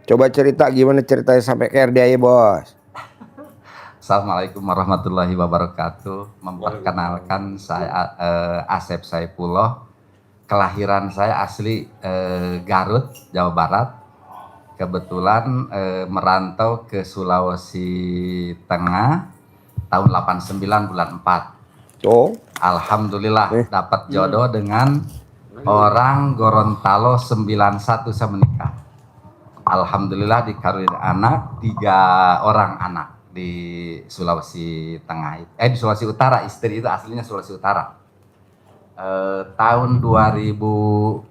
Coba cerita gimana ceritanya sampai ke RDAY, Bos. Assalamualaikum warahmatullahi wabarakatuh. Memperkenalkan saya Asep Saipullah. Kelahiran saya asli Garut, Jawa Barat. Kebetulan merantau ke Sulawesi Tengah tahun 89 bulan 4. Oh, Alhamdulillah dapat jodoh dengan orang Gorontalo 91 saya menikah. Alhamdulillah dikaruniai anak, 3 orang anak di Sulawesi Tengah, di Sulawesi Utara. Istri itu aslinya Sulawesi Utara. Tahun 2007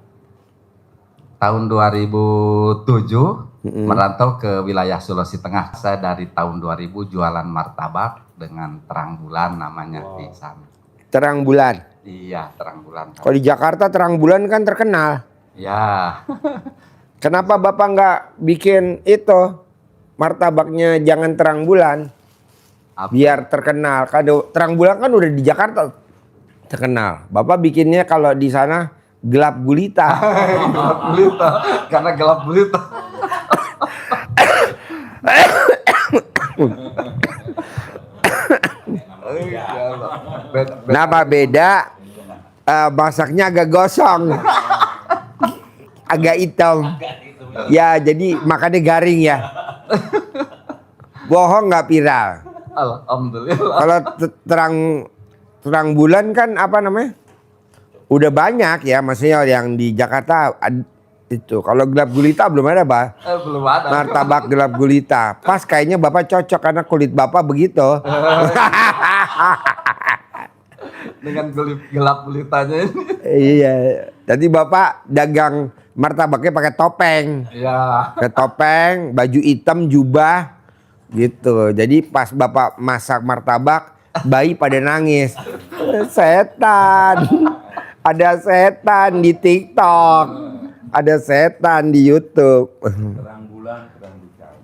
merantau ke wilayah Sulawesi Tengah. Saya dari tahun 2000 jualan martabak dengan terang bulan namanya di sana. Terang bulan. Iya, terang bulan. Kalau di Jakarta terang bulan kan terkenal. Ya. Kenapa Bapak nggak bikin itu martabaknya jangan terang bulan? Biar terkenal. Kalau terang bulan kan udah di Jakarta terkenal. Bapak bikinnya kalau di sana gelap gulita. Gelap gulita, karena gelap gulita. Kenapa beda? Masaknya agak gosong, agak hitam. Ya jadi makannya garing ya. Bohong nggak viral. Alhamdulillah. Kalau terang bulan kan apa namanya? Udah banyak ya, maksudnya yang di Jakarta itu. Kalau gelap gulita belum ada, Pak. Belum ada. Martabak gelap gulita. Pas kayaknya Bapak cocok karena kulit Bapak begitu. Dengan gelap gulitanya ini. Iya. Jadi Bapak dagang martabaknya pakai topeng. Iya. Pakai topeng, baju hitam, jubah gitu. Jadi pas Bapak masak martabak, bayi pada nangis. Setan. Ada setan di TikTok. Ada setan di YouTube. Terang bulan, terang dicari.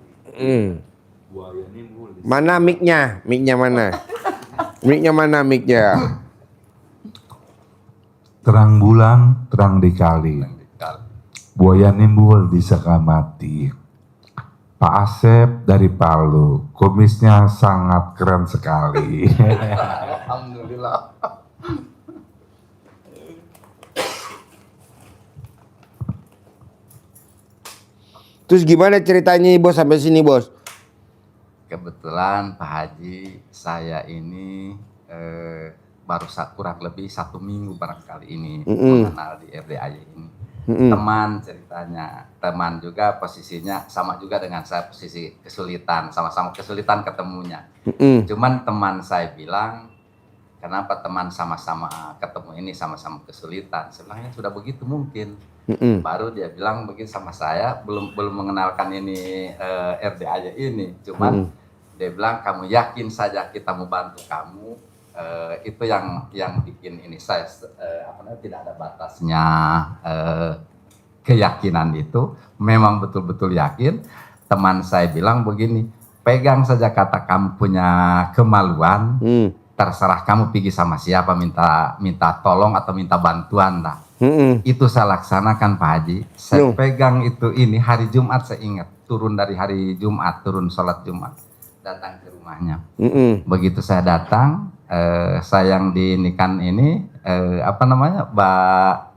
Buaya nimbul. Mana mic-nya? Mic-nya mana? Mic-nya mana mic-nya? Terang bulan, terang dikali. Buaya nimbul di Sakamati. Pak Asep dari Palu, kumisnya sangat keren sekali. Alhamdulillah. Terus gimana ceritanya Bos sampai sini, Bos? Kebetulan Pak Haji, saya ini baru kurang lebih 1 minggu barangkali ini mengenal di RDAY ini. Teman ceritanya, teman juga posisinya sama juga dengan saya, posisi kesulitan, sama-sama kesulitan ketemunya. Cuman teman saya bilang, kenapa teman sama-sama ketemu ini sama-sama kesulitan? Sebenarnya sudah begitu mungkin. Baru dia bilang begini sama saya, belum mengenalkan ini RDAY ini. Cuman dia bilang, kamu yakin saja kita mau bantu kamu. Itu yang bikin ini saya tidak ada batasnya. Keyakinan itu memang betul-betul yakin. Teman saya bilang begini, pegang saja kata kamu punya kemaluan, terserah kamu pergi sama siapa, minta tolong atau minta bantuan lah. Itu saya laksanakan Pak Haji. Saya pegang itu ini hari Jumat, saya ingat turun dari hari Jumat, turun sholat Jumat, datang ke rumahnya. Begitu saya datang, saya yang diinikan ini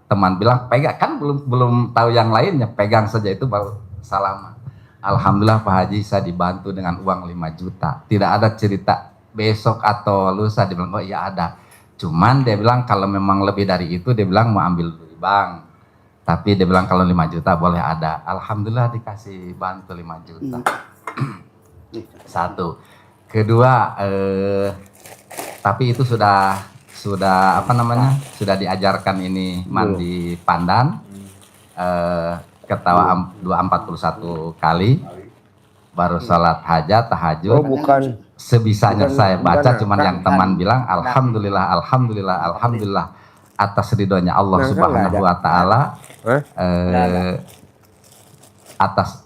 teman bilang pegang, kan belum tahu yang lainnya, pegang saja itu baru salaman. Alhamdulillah Pak Haji, saya dibantu dengan uang 5 juta. Tidak ada cerita besok atau lusa. Dia bilang, oh iya ada. Cuman dia bilang kalau memang lebih dari itu, dia bilang mau ambil dulu di bank. Tapi dia bilang kalau 5 juta boleh ada. Alhamdulillah dikasih bantu 5 juta. Satu. Kedua, tapi itu sudah diajarkan ini mandi pandan. Ketawa 241 kali. Baru salat hajat, tahajud. Oh, bukan. Sebisanya saya baca, cuman yang teman bilang alhamdulillah atas ridhonya Allah Subhanahu wa taala,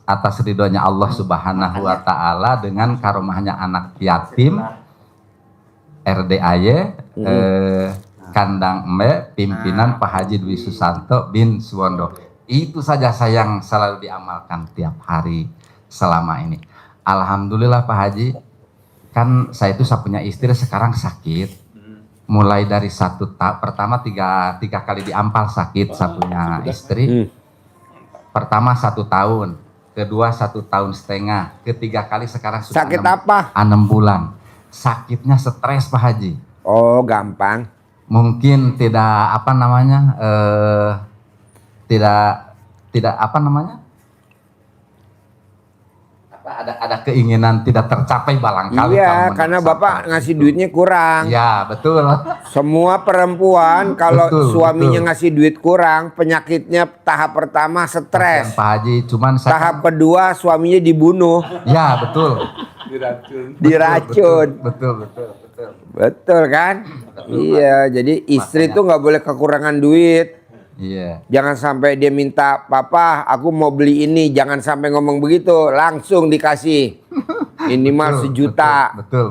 atas ridhonya Allah Subhanahu wa taala dengan karomahnya anak yatim RDAY Kandang Embe, pimpinan Pak Haji Dwi Susanto bin Suwondo. Itu saja saya yang selalu diamalkan tiap hari selama ini. Alhamdulillah Pak Haji, kan saya itu punya istri sekarang sakit. Mulai dari pertama tiga kali diampal sakit saya punya istri. Pertama 1 tahun, kedua 1,5 tahun, ketiga kali sekarang sudah Sakit apa? 6 bulan. Sakitnya stres Pak Haji. Oh, gampang. Mungkin tidak apa namanya, tidak apa namanya, ada keinginan tidak tercapai barangkali. Iya, karena Bapak ngasih duitnya kurang. Iya, betul. Semua perempuan kalau Betul, suaminya betul. ngasih duit kurang, penyakitnya tahap pertama stres. Pak Haji, cuman saya Tahap kedua suaminya dibunuh, ya betul. diracun. Betul. Betul kan? Iya, jadi istri tuh nggak boleh kekurangan duit. Iya. Jangan sampai dia minta, "Papa, aku mau beli ini." Jangan sampai ngomong begitu, langsung dikasih. Minimal Betul, 1 juta.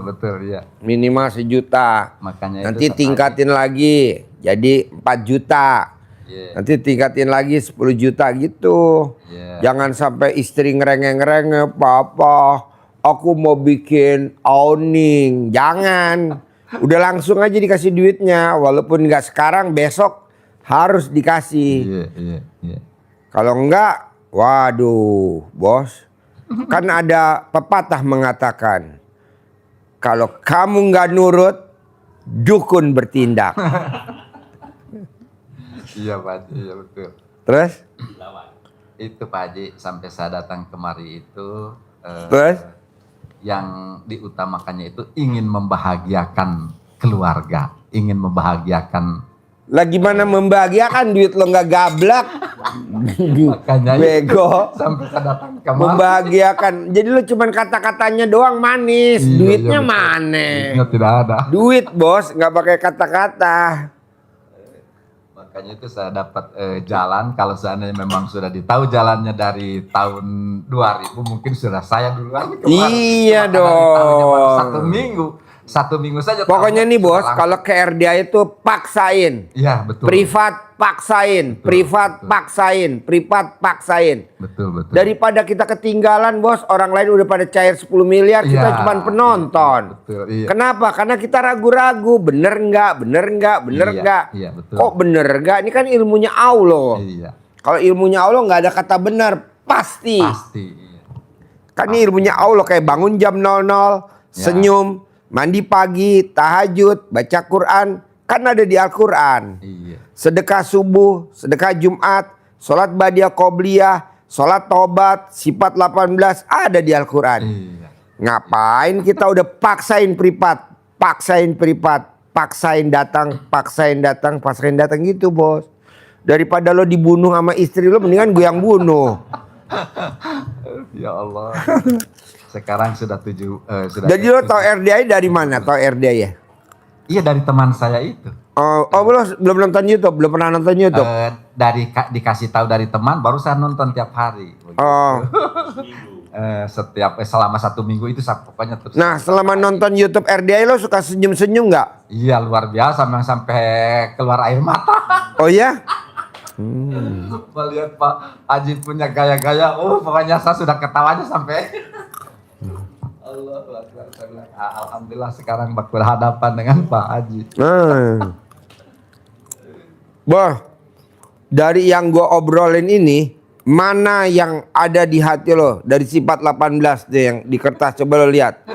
Betul, ya. Minimal 1 juta. Makanya Nanti itu tingkatin lagi jadi 4 juta. Iya. Nanti tingkatin lagi 10 juta gitu. Iya. Jangan sampai istri ngerengek-ngerengek, "Papa, aku mau bikin awning." Jangan. Udah langsung aja dikasih duitnya. Walaupun nggak sekarang, besok harus dikasih. Iya. Kalau enggak, waduh, bos. Kan ada pepatah mengatakan, kalau kamu nggak nurut, dukun bertindak. Iya Pak Haji, iya betul. Terus? Itu Pak Haji, sampai saya datang kemari itu Terus? yang diutamakannya itu ingin membahagiakan keluarga, ingin membahagiakan. Lah gimana membahagiakan, duit lo nggak gablak. Makanya Bego. sampai saya datang kemari. Membahagiakan. Jadi lo cuman kata-katanya doang manis. Iya, Duitnya betul. mana? Duitnya tidak ada. Duit bos, nggak pakai kata-kata. Makanya itu saya dapat jalan, kalau seandainya memang sudah ditahu jalannya dari tahun 2000, mungkin sudah saya duluan kemarin. Iya Cuma karena ditahunya baru dong. satu minggu saja. Pokoknya tahunya nih bos, sudah kalau ke RDA itu paksain. iya betul. Privat paksain, privat paksain, privat paksain. Betul. Daripada kita ketinggalan bos, orang lain udah pada cair 10 miliar, kita Iya, cuma penonton. betul, iya. Kenapa? Karena kita ragu-ragu, bener nggak? Iya, betul. Kok bener nggak? Ini kan ilmunya Allah. Iya, Kalau ilmunya Allah nggak ada kata benar, pasti. iya. Kan ini ilmunya Allah, kayak bangun jam 00, senyum, mandi pagi, tahajud, baca Quran, kan ada di Al-Quran. Iya. Sedekah subuh, sedekah Jumat, sholat badiah qobliyah, sholat tobat, sifat 18 ada di Al-Quran. Iya. Ngapain kita udah paksain privat, paksain datang gitu bos. Daripada lo dibunuh sama istri lo, mendingan gue yang bunuh. Ya Allah. Sekarang sudah sudah. Jadi lo tau RDI dari mana? Tau RDI ya? Iya, dari teman saya itu. Oh belum nonton YouTube, belum pernah nonton YouTube. Dikasih tahu dari teman, baru saya nonton tiap hari. Oh. Selama 1 minggu itu saya pokoknya terus. Nah, selama nonton YouTube RDI lo suka senyum-senyum nggak? Iya, luar biasa, memang sampai keluar air mata. Oh ya? Melihat Pak Haji punya gaya-gaya, pokoknya saya sudah ketawanya sampai. Allah, saya bilang, alhamdulillah sekarang berhadapan dengan Pak Haji. Boh, dari yang gue obrolin ini, mana yang ada di hati lo dari sifat 18 tuh yang di kertas, coba lo lihat.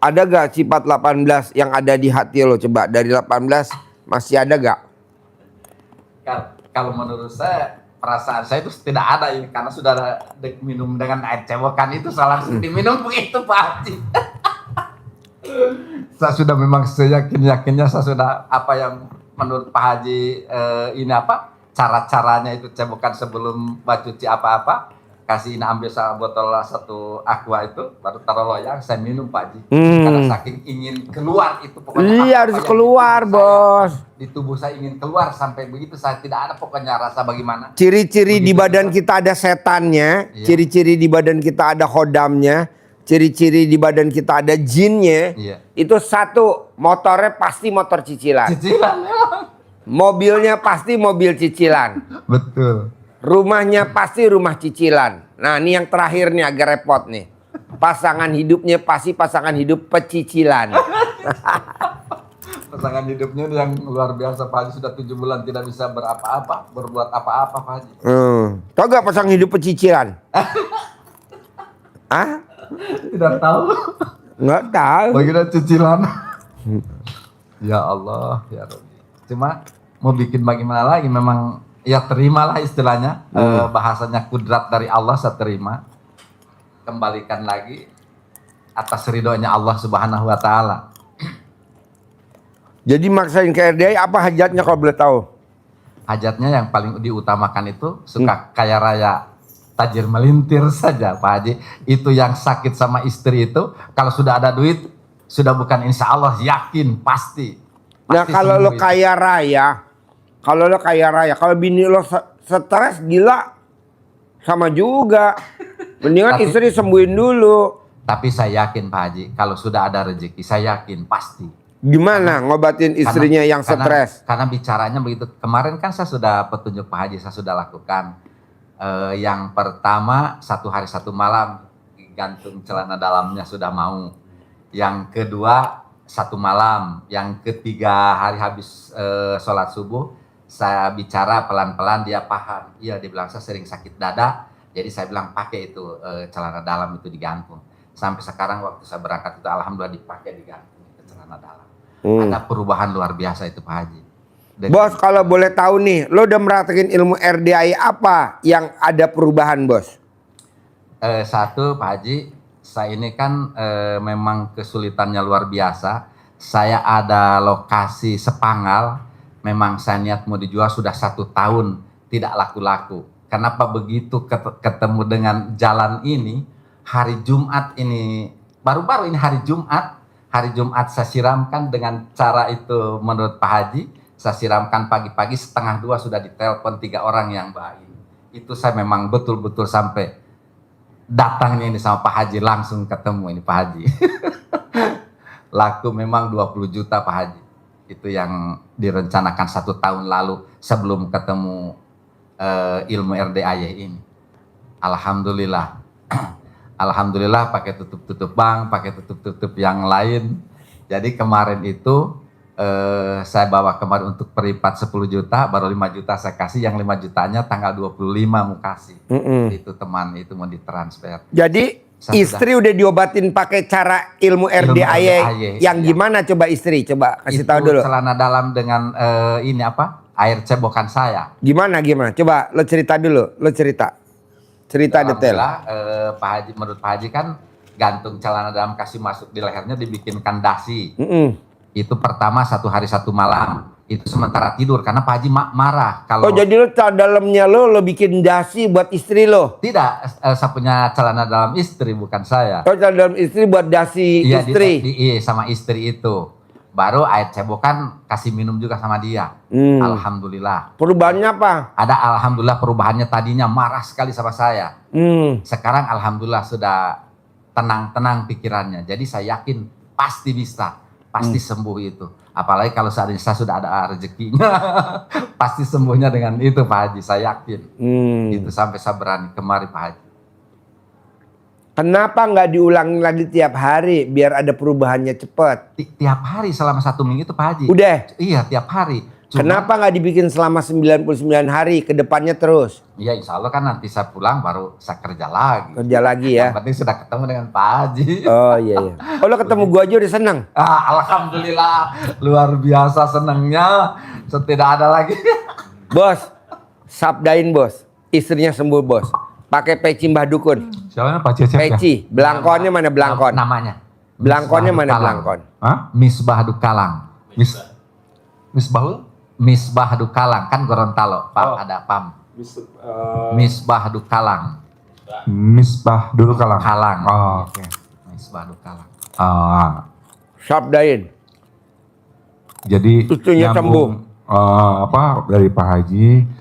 Ada gak sifat 18 yang ada di hati lo? Coba dari 18 masih ada gak? Kalau menurut saya, perasaan saya itu tidak ada ya, karena sudah minum dengan air cewokan itu salah diminum begitu Pak Haji. Saya sudah memang seyakin-yakinnya, saya sudah apa yang menurut Pak Haji ini apa cara-caranya itu cewokan sebelum cuci apa-apa, kasih ini ambil botol 1 aqua itu baru taruh loyang, saya minum Pak Haji. Karena saking ingin keluar itu pokoknya. Iya harus keluar bos. Di tubuh saya ingin keluar sampai begitu, saya tidak ada pokoknya rasa bagaimana. Ciri-ciri di badan kita ada setannya, Iya. ciri-ciri di badan kita ada khodamnya, ciri-ciri di badan kita ada jinnya. Iya. Itu satu, motornya pasti motor cicilan. Cicilan. Mobilnya pasti mobil cicilan. Betul. Rumahnya pasti rumah cicilan. Nah, ini yang terakhir nih agak repot nih. Pasangan hidupnya pasti pasangan hidup pecicilan. Pasangan hidupnya yang luar biasa Pak Haji, sudah 7 bulan tidak bisa berbuat apa-apa Pak Haji. Tahu gak pasangan hidup pecicilan? Ah? Tidak tahu. Nggak tahu. Bagaimana cicilan? Ya Allah, ya Rabbi. Cuma mau bikin bagaimana lagi, memang ya terimalah istilahnya. Bahasanya kudrat dari Allah, saya terima. Kembalikan lagi atas ridhonya Allah Subhanahu wa taala. Jadi maksain ke RDI apa hajatnya kalau boleh tahu? Hajatnya yang paling diutamakan itu suka kaya raya tajir melintir saja Pak Haji. Itu yang sakit sama istri itu, kalau sudah ada duit, sudah bukan insya Allah, yakin pasti. Nah kalau lo kaya raya, kalau bini lo stres gila, sama juga. Mendingan istri sembuhin dulu. Tapi saya yakin Pak Haji, kalau sudah ada rezeki, saya yakin pasti. Gimana ngobatin istrinya yang stres? Karena bicaranya begitu. Kemarin kan saya sudah petunjuk Pak Haji, saya sudah lakukan. Yang pertama 1 hari 1 malam gantung celana dalamnya sudah mau. Yang kedua 1 malam. Yang ketiga hari habis sholat subuh saya bicara pelan-pelan, dia paham. Iya, dia bilang saya sering sakit dada. Jadi saya bilang pakai itu celana dalam itu digantung. Sampai sekarang waktu saya berangkat itu alhamdulillah dipakai digantung itu celana dalam. Ada perubahan luar biasa itu Pak Haji. Bos, kalau boleh tahu nih, lo udah merhatiin ilmu RDI apa yang ada perubahan, Bos? Satu Pak Haji, saya ini kan memang kesulitannya luar biasa. Saya ada lokasi Sepangal, memang saya niat mau dijual sudah 1 tahun tidak laku-laku. Kenapa begitu ketemu dengan jalan ini? Hari Jumat ini, baru-baru ini hari Jumat saya siramkan dengan cara itu menurut Pak Haji. Saya siramkan pagi-pagi, 1:30 sudah ditelepon 3 orang yang baik. Itu saya memang betul-betul sampai datangnya ini sama Pak Haji, langsung ketemu ini Pak Haji. Laku memang 20 juta Pak Haji. Itu yang direncanakan 1 tahun lalu sebelum ketemu ilmu RDAY ini. Alhamdulillah. Alhamdulillah pakai tutup-tutup bank, pakai tutup-tutup yang lain. Jadi kemarin itu saya bawa kemarin untuk peripat 10 juta, baru 5 juta saya kasih, yang 5 jutanya tanggal 25 mau kasih. Itu teman itu mau ditransfer. Jadi istri udah diobatin pakai cara ilmu RDAY yang gimana coba istri? Coba kasih tahu dulu. Celana dalam dengan ini apa? Air cebokan saya. Gimana? Coba lo cerita dulu, cerita detail. Pak Haji, menurut Pak Haji kan gantung celana dalam kasih masuk di lehernya dibikinkan dasi. Itu pertama 1 hari 1 malam. Itu sementara tidur karena Pak Haji marah kalau. Oh jadi lo dalamnya lo bikin dasi buat istri lo? Tidak, saya punya celana dalam istri bukan saya. Oh celana dalam istri buat dasi istri? Iya sama istri itu. Baru air cebokan kasih minum juga sama dia. Alhamdulillah. Perubahannya apa? Ada alhamdulillah perubahannya, tadinya marah sekali sama saya. Sekarang alhamdulillah sudah tenang-tenang pikirannya. Jadi saya yakin pasti bisa, pasti sembuh itu. Apalagi kalau saat ini saya sudah ada rezekinya, pasti sembuhnya dengan itu Pak Haji, saya yakin. Itu sampai saya berani kemari Pak Haji. Kenapa nggak diulangi lagi tiap hari biar ada perubahannya cepat? Tiap hari selama 1 minggu itu Pak Haji. Udah? Iya tiap hari. Kenapa nggak dibikin selama 99 hari ke depannya terus? Iya insya Allah kan nanti saya pulang baru saya kerja lagi. Kerja lagi ya? Yang penting sudah ketemu dengan Pak Haji. Oh iya. Oh lo ketemu gua aja udah seneng? Alhamdulillah luar biasa senangnya. Tidak ada lagi. Bos, sabdain bos. Istrinya sembuh bos. Pakai peci Mbah Dukun. Siapa Pak Cecep ya? Peci. Belangkonnya mana belangkon? Namanya. Belangkonnya mana belangkon? Hah? Misbah Dukalang. Misbah Dukalang kan Gorontalo, Pak, ada PAM. Misbah Dukalang. Misbah dulu Kalang. Kalang. Oh, oke. Misbah Dukalang. Sabdain. Jadi Istrinya nyambung, dari Pak Haji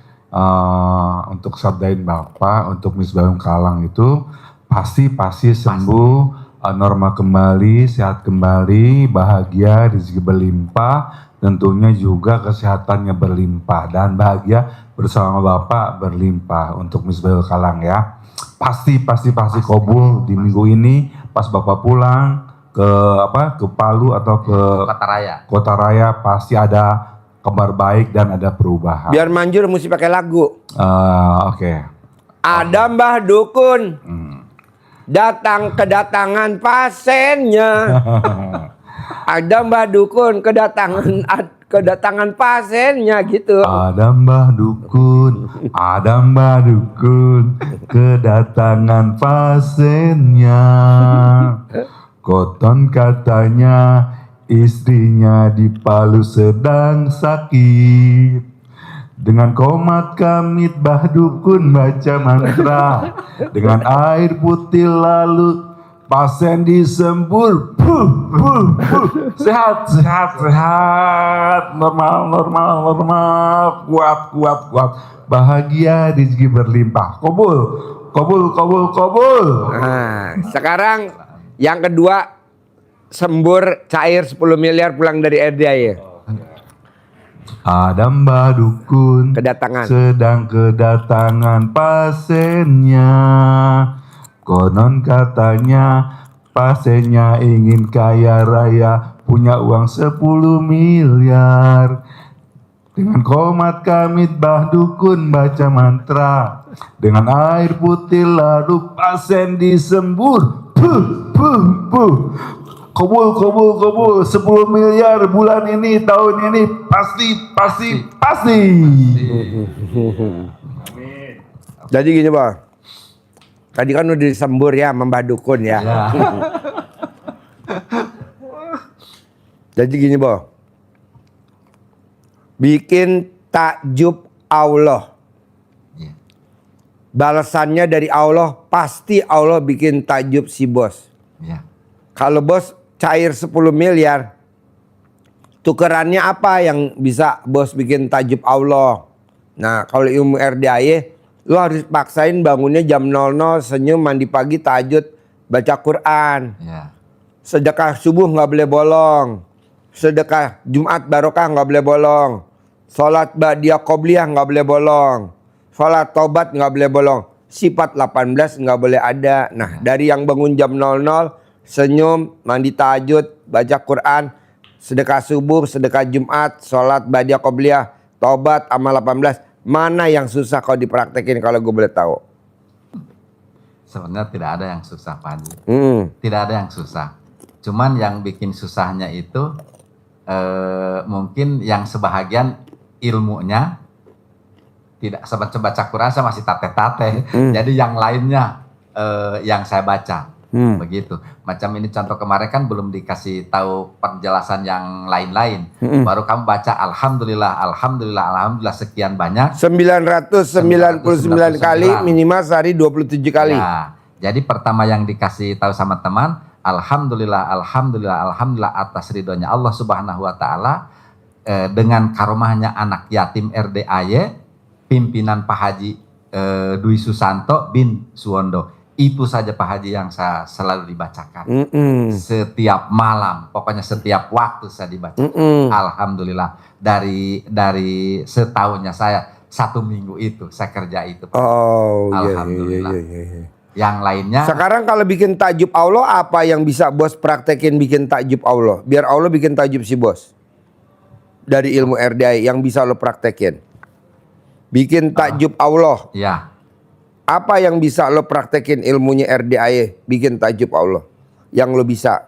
untuk sabdain Bapak untuk Misbah Kalang itu pasti sembuh, normal kembali, sehat kembali, bahagia, rezeki berlimpah, tentunya juga kesehatannya berlimpah dan bahagia bersama Bapak berlimpah untuk Misbahul Kalang ya. Pasti kabul di minggu ini pas Bapak pulang ke Palu atau ke Kota Raya. Kota Raya pasti ada kabar baik dan ada perubahan. Biar manjur mesti pakai lagu. Oke. Ada Mbah Dukun datang kedatangan pasiennya. Ada Mbah Dukun kedatangan pasiennya gitu. Ada Mbah Dukun kedatangan pasiennya. Koton katanya istrinya di Palu sedang sakit. Dengan komat kamit Mbah Dukun baca mantra. Dengan air putih lalu pasien disembur. Sehat. Normal. Kuat. Bahagia, rezeki berlimpah. Kabul. Nah, sekarang yang kedua, sembur cair 10 miliar pulang dari RDAY. Ada Mbah Dukun sedang kedatangan pasiennya. Konon katanya pasiennya ingin kaya raya, punya uang 10 miliar. Dengan komat kamit Mbah Dukun baca mantra. Dengan air putih lalu pasien disembur. Kabul 10 miliar bulan ini, tahun ini pasti. Jadi gini, Bang. Tadi kan udah disembur ya sama Mbah Dukun ya. Jadi gini, Bang. Bikin takjub Allah. Iya. Balasannya dari Allah, pasti Allah bikin takjub si bos. Iya. Kalau bos cair 10 miliar, tukerannya apa yang bisa bos bikin takjub Allah? Nah, kalau ilmu RDAY, lu harus paksain bangunnya jam 00, senyum, mandi pagi, tahajud, baca Quran. Iya. Sedekah subuh nggak boleh bolong. Sedekah Jumat barokah nggak boleh bolong. Sholat ba'diyah qobliyah nggak boleh bolong. Sholat tobat nggak boleh bolong. Sifat 18 nggak boleh ada. Nah, dari yang bangun jam 00, senyum, mandi tahajud, baca Quran, sedekah subuh, sedekah Jumat, sholat ba'diyah qobliyah, tobat, amal 18. Mana yang susah kalau dipraktekin kalau gue boleh tahu? Sebenarnya tidak ada yang susah, Pak Haji. Tidak ada yang susah. Cuman yang bikin susahnya itu mungkin yang sebahagian ilmunya tidak sempat baca Quran, saya masih tate-tate. Jadi yang lainnya yang saya baca. Begitu. Macam ini contoh kemarin kan belum dikasih tahu penjelasan yang lain-lain. Baru kamu baca alhamdulillah sekian banyak. 999 kali, minimal sehari 27 kali. Ya, jadi pertama yang dikasih tahu sama teman, alhamdulillah atas ridhonya Allah Subhanahu wa taala dengan karomahnya anak yatim RDAY pimpinan Pak Haji Dwi Susanto bin Suwondo. Itu saja Pak Haji yang saya selalu dibacakan. Setiap malam, pokoknya setiap waktu saya dibaca. Alhamdulillah dari setahunnya saya 1 minggu itu saya kerja itu. Oh, alhamdulillah. Iya. Yang lainnya. Sekarang kalau bikin takjub Allah, apa yang bisa bos praktekin bikin takjub Allah? Biar Allah bikin takjub si bos. Dari ilmu RDAY yang bisa lo praktekin. Bikin takjub Allah. Ya. Apa yang bisa lo praktekin ilmunya RDAY bikin takjub Allah? Yang lo bisa.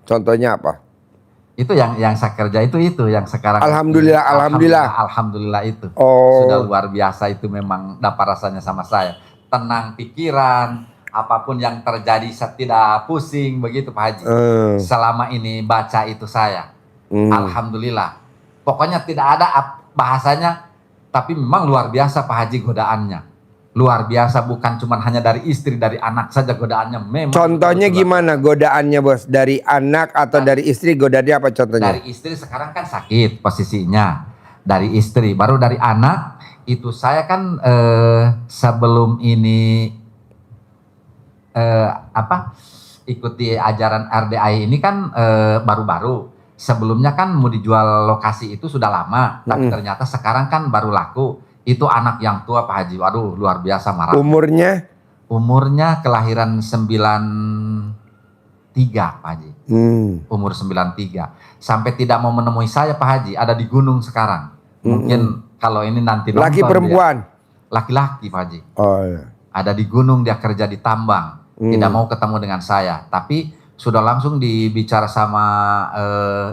Contohnya apa? Itu yang saya kerja itu yang sekarang. Alhamdulillah itu. Oh. Sudah luar biasa itu, memang dapat rasanya sama saya. Tenang pikiran, apapun yang terjadi saya tidak pusing begitu Pak Haji. Selama ini baca itu saya. Alhamdulillah. Pokoknya tidak ada bahasanya, tapi memang luar biasa Pak Haji godaannya. Luar biasa, bukan cuma hanya dari istri, dari anak saja godaannya memang. Contohnya gimana godaannya bos? Dari anak atau dari istri godaannya apa contohnya? Dari istri sekarang kan sakit posisinya. Dari istri, baru dari anak itu saya kan sebelum ini ikuti ajaran RDI ini kan baru-baru. Sebelumnya kan mau dijual lokasi itu sudah lama, tapi ternyata sekarang kan baru laku. Itu anak yang tua Pak Haji, waduh luar biasa marah. Umurnya kelahiran 93 Pak Haji. Umur 93. Sampai tidak mau menemui saya Pak Haji, ada di gunung sekarang. Mungkin kalau ini nanti laki perempuan? Laki-laki Pak Haji. Oh iya. Ada di gunung, dia kerja di tambang. Tidak mau ketemu dengan saya. Tapi sudah langsung dibicara sama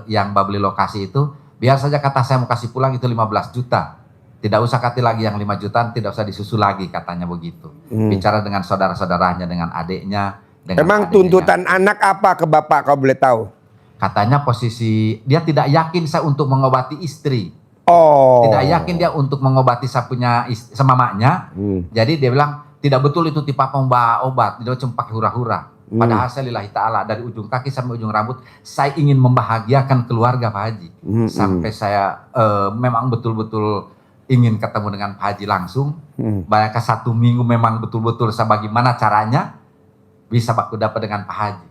yang beli lokasi itu. Biar saja kata saya mau kasih pulang itu 15 juta. Tidak usah kasih lagi yang 5 jutaan, tidak usah disusul lagi katanya begitu. Bicara dengan saudara-saudaranya, dengan adiknya. Emang tuntutan anak apa ke bapak kalau boleh tahu? Katanya posisi dia tidak yakin saya untuk mengobati istri. Oh. Tidak yakin dia untuk mengobati saya punya mamanya. Jadi dia bilang tidak betul itu tipe pembawa obat. Dia cuma pakai hura-hura. Padahal saya lillahi ta'ala dari ujung kaki sampai ujung rambut saya ingin membahagiakan keluarga Pak Haji. Sampai saya memang betul-betul ingin ketemu dengan Pak Haji langsung. Bayangkan 1 minggu memang betul-betul saya bagaimana caranya bisa baku dapat dengan Pak Haji.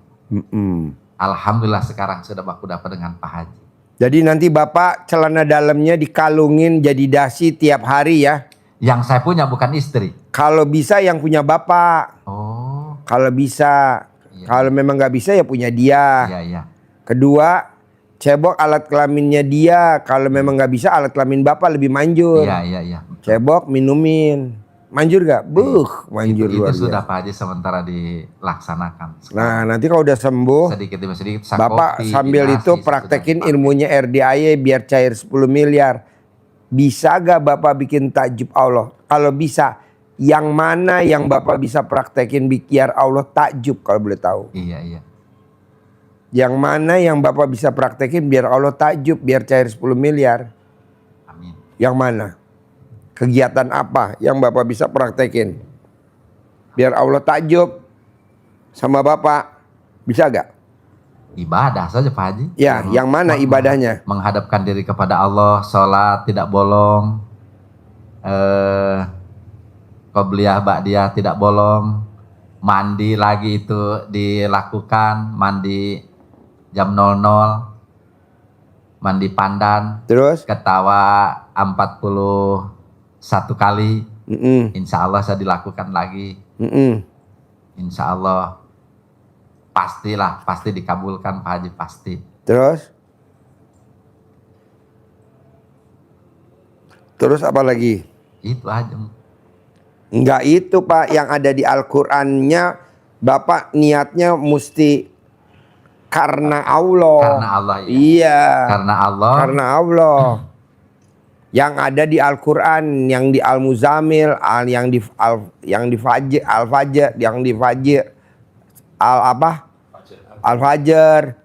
Alhamdulillah sekarang sudah baku dapat dengan Pak Haji. Jadi nanti bapak celana dalamnya dikalungin jadi dasi tiap hari ya? Yang saya punya bukan istri. Kalau bisa yang punya bapak. Oh. Kalau bisa. Iya. Kalau memang nggak bisa ya punya dia. Iya, iya. Kedua, cebok alat kelaminnya dia. Kalau memang nggak bisa alat kelamin bapak lebih manjur. Iya, iya, iya. Cebok minumin. Manjur gak? Manjur luar itu sudah biasa. Pak Haji sementara dilaksanakan. Nah nanti kalau udah sembuh, sedikit demi sedikit bapak sambil itu praktekin ilmunya RDIY biar cair 10 miliar. Bisa gak bapak bikin takjub Allah? Kalau bisa, yang mana yang bapak bisa praktekin biar Allah takjub kalau boleh tahu? Iya, iya. Yang mana yang bapak bisa praktekin biar Allah takjub, biar cair 10 miliar? Amin. Yang mana? Kegiatan apa yang bapak bisa praktekin biar Allah takjub sama bapak? Bisa gak? Ibadah saja Pak Haji. Ya, yang mana ibadahnya? Menghadapkan diri kepada Allah, sholat tidak bolong, qobliyah ba'diyah tidak bolong, mandi lagi itu dilakukan, mandi jam 00, mandi pandan, Terus? ketawa 41 kali, insya Allah saya dilakukan lagi, insya Allah pastilah, pasti dikabulkan Pak Haji, pasti. Terus? Terus apa lagi? Itu aja. Enggak itu Pak, yang ada di Al-Qur'annya bapak niatnya mesti karena Allah. Karena Allah ya. Iya. Karena Allah. Karena Allah. Yang ada di Al-Qur'an, yang di Al-Muzammil, yang di Fajr, Al-Fajr, yang di Fajr, Al-Fajr,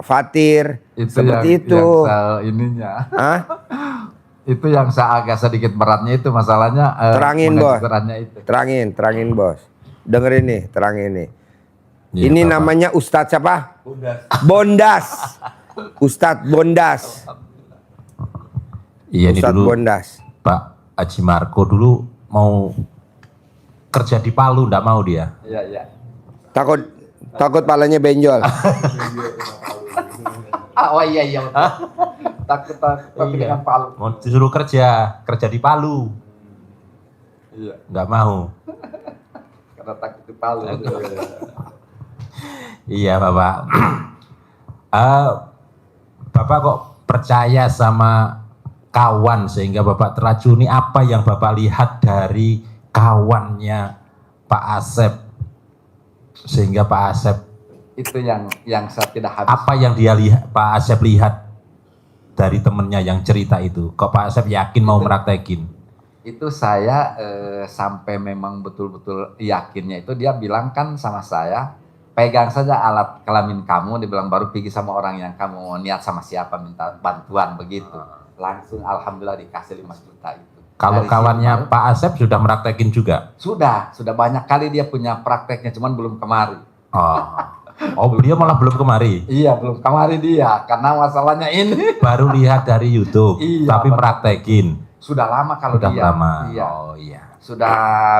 Fatir, itu seperti yang, itu. Yang ininya. Hah? Itu yang saya agak sedikit beratnya itu masalahnya. Terangin bos. Itu. Terangin bos. Dengerin nih, terangin nih. Ya, ini Bapak. namanya Ustadz siapa? Bondas. Ustadz Bondas. Iya ini Ustadz dulu Bondas. Pak Haji Marco dulu mau kerja di Palu, ndak mau dia. Iya, iya. Takut palanya benjol. Oh iya, iya. Takut dengan Palu. Mau disuruh kerja di Palu, Iya. nggak mau. Karena takut di Palu. Iya Bapak. Bapak kok percaya sama kawan sehingga Bapak teracuni? Apa yang Bapak lihat dari kawannya Pak Asep sehingga Pak Asep, Itu yang saya tidak habis. apa yang dia lihat, Pak Asep lihat dari temennya yang cerita itu? Kok Pak Asep yakin mau meraktekin? Itu saya sampai memang betul-betul yakinnya itu dia bilang kan sama saya, pegang saja alat kelamin kamu, dibilang baru pergi sama orang yang kamu niat sama siapa minta bantuan begitu. Langsung alhamdulillah dikasih 5 juta itu. Kalau Dari kawannya situ, Pak Asep sudah meraktekin juga? sudah banyak kali dia punya prakteknya, cuman belum kemari. Oh beliau malah belum kemari? Iya, belum kemari dia, karena masalahnya ini. Baru lihat dari YouTube, Iya, tapi benar. praktekin. Sudah lama kalau Sudah dia. lama. Iya. Oh iya. Sudah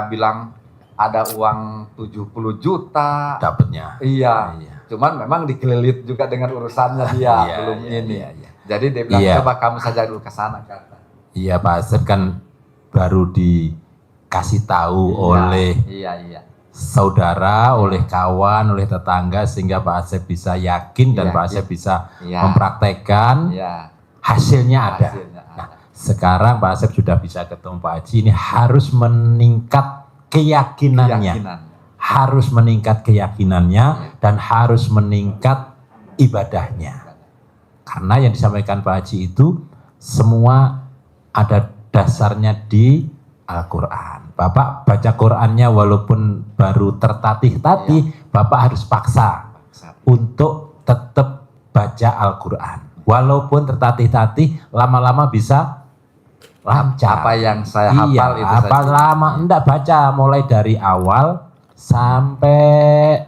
bilang ada uang 70 juta. dapatnya. Iya. Iya. Cuman memang dikelilit juga dengan urusannya dia, Iya, belum iya, ini. iya, iya. Jadi dia bilang, Iya. coba kamu saja dulu ke sana, kata. Iya Pak Asep kan baru dikasih tahu oleh Iya. saudara, oleh kawan, oleh tetangga sehingga Pak Asep bisa yakin dan Iya, Pak Asep iya. bisa Iya. mempraktekkan Iya. hasilnya ada. Hasilnya Nah, ada. sekarang Pak Asep sudah bisa ketemu Pak Haji, ini harus meningkat keyakinannya. Keyakinan. Harus meningkat keyakinannya dan harus meningkat ibadahnya. Karena yang disampaikan Pak Haji itu semua ada dasarnya di Al-Quran. Bapak baca Qurannya walaupun baru tertatih-tatih, Bapak harus paksa untuk tetap baca Al-Quran. Walaupun tertatih-tatih, lama-lama bisa lancar. Apa yang saya hafal itu apa saja. lama enggak baca mulai dari awal sampai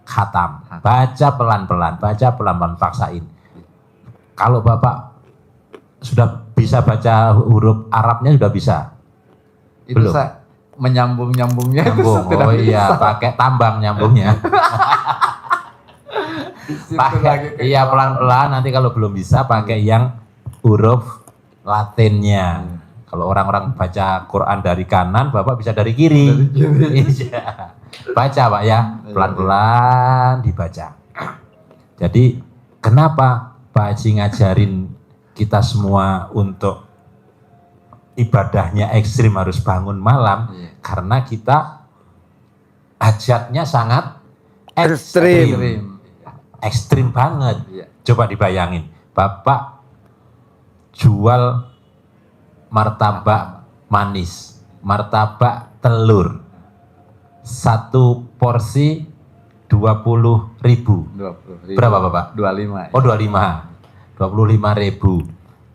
khatam. Baca pelan-pelan, paksain. Kalau Bapak sudah bisa baca huruf Arabnya sudah bisa. Itu Belum. saya menyambung-nyambungnya itu Nyambung. tidak Oh iya, bisa. pakai tambang nyambungnya. Di situ lagi Pakai iya pelan-pelan, nanti kalau belum bisa pakai yang huruf Latinnya. Kalau orang-orang baca Quran dari kanan, Bapak bisa dari kiri. Iya. Baca Pak ya, pelan-pelan dibaca. Jadi kenapa Pak Haji ngajarin kita semua untuk ibadahnya ekstrim harus bangun malam? Iya. Karena kita hajatnya sangat Ekstrim. Kirim. ekstrim banget. Iya. Coba dibayangin, Bapak jual martabak manis, martabak telur, satu porsi 20.000. 20.000. Berapa Bapak? 25. Oh 25.000.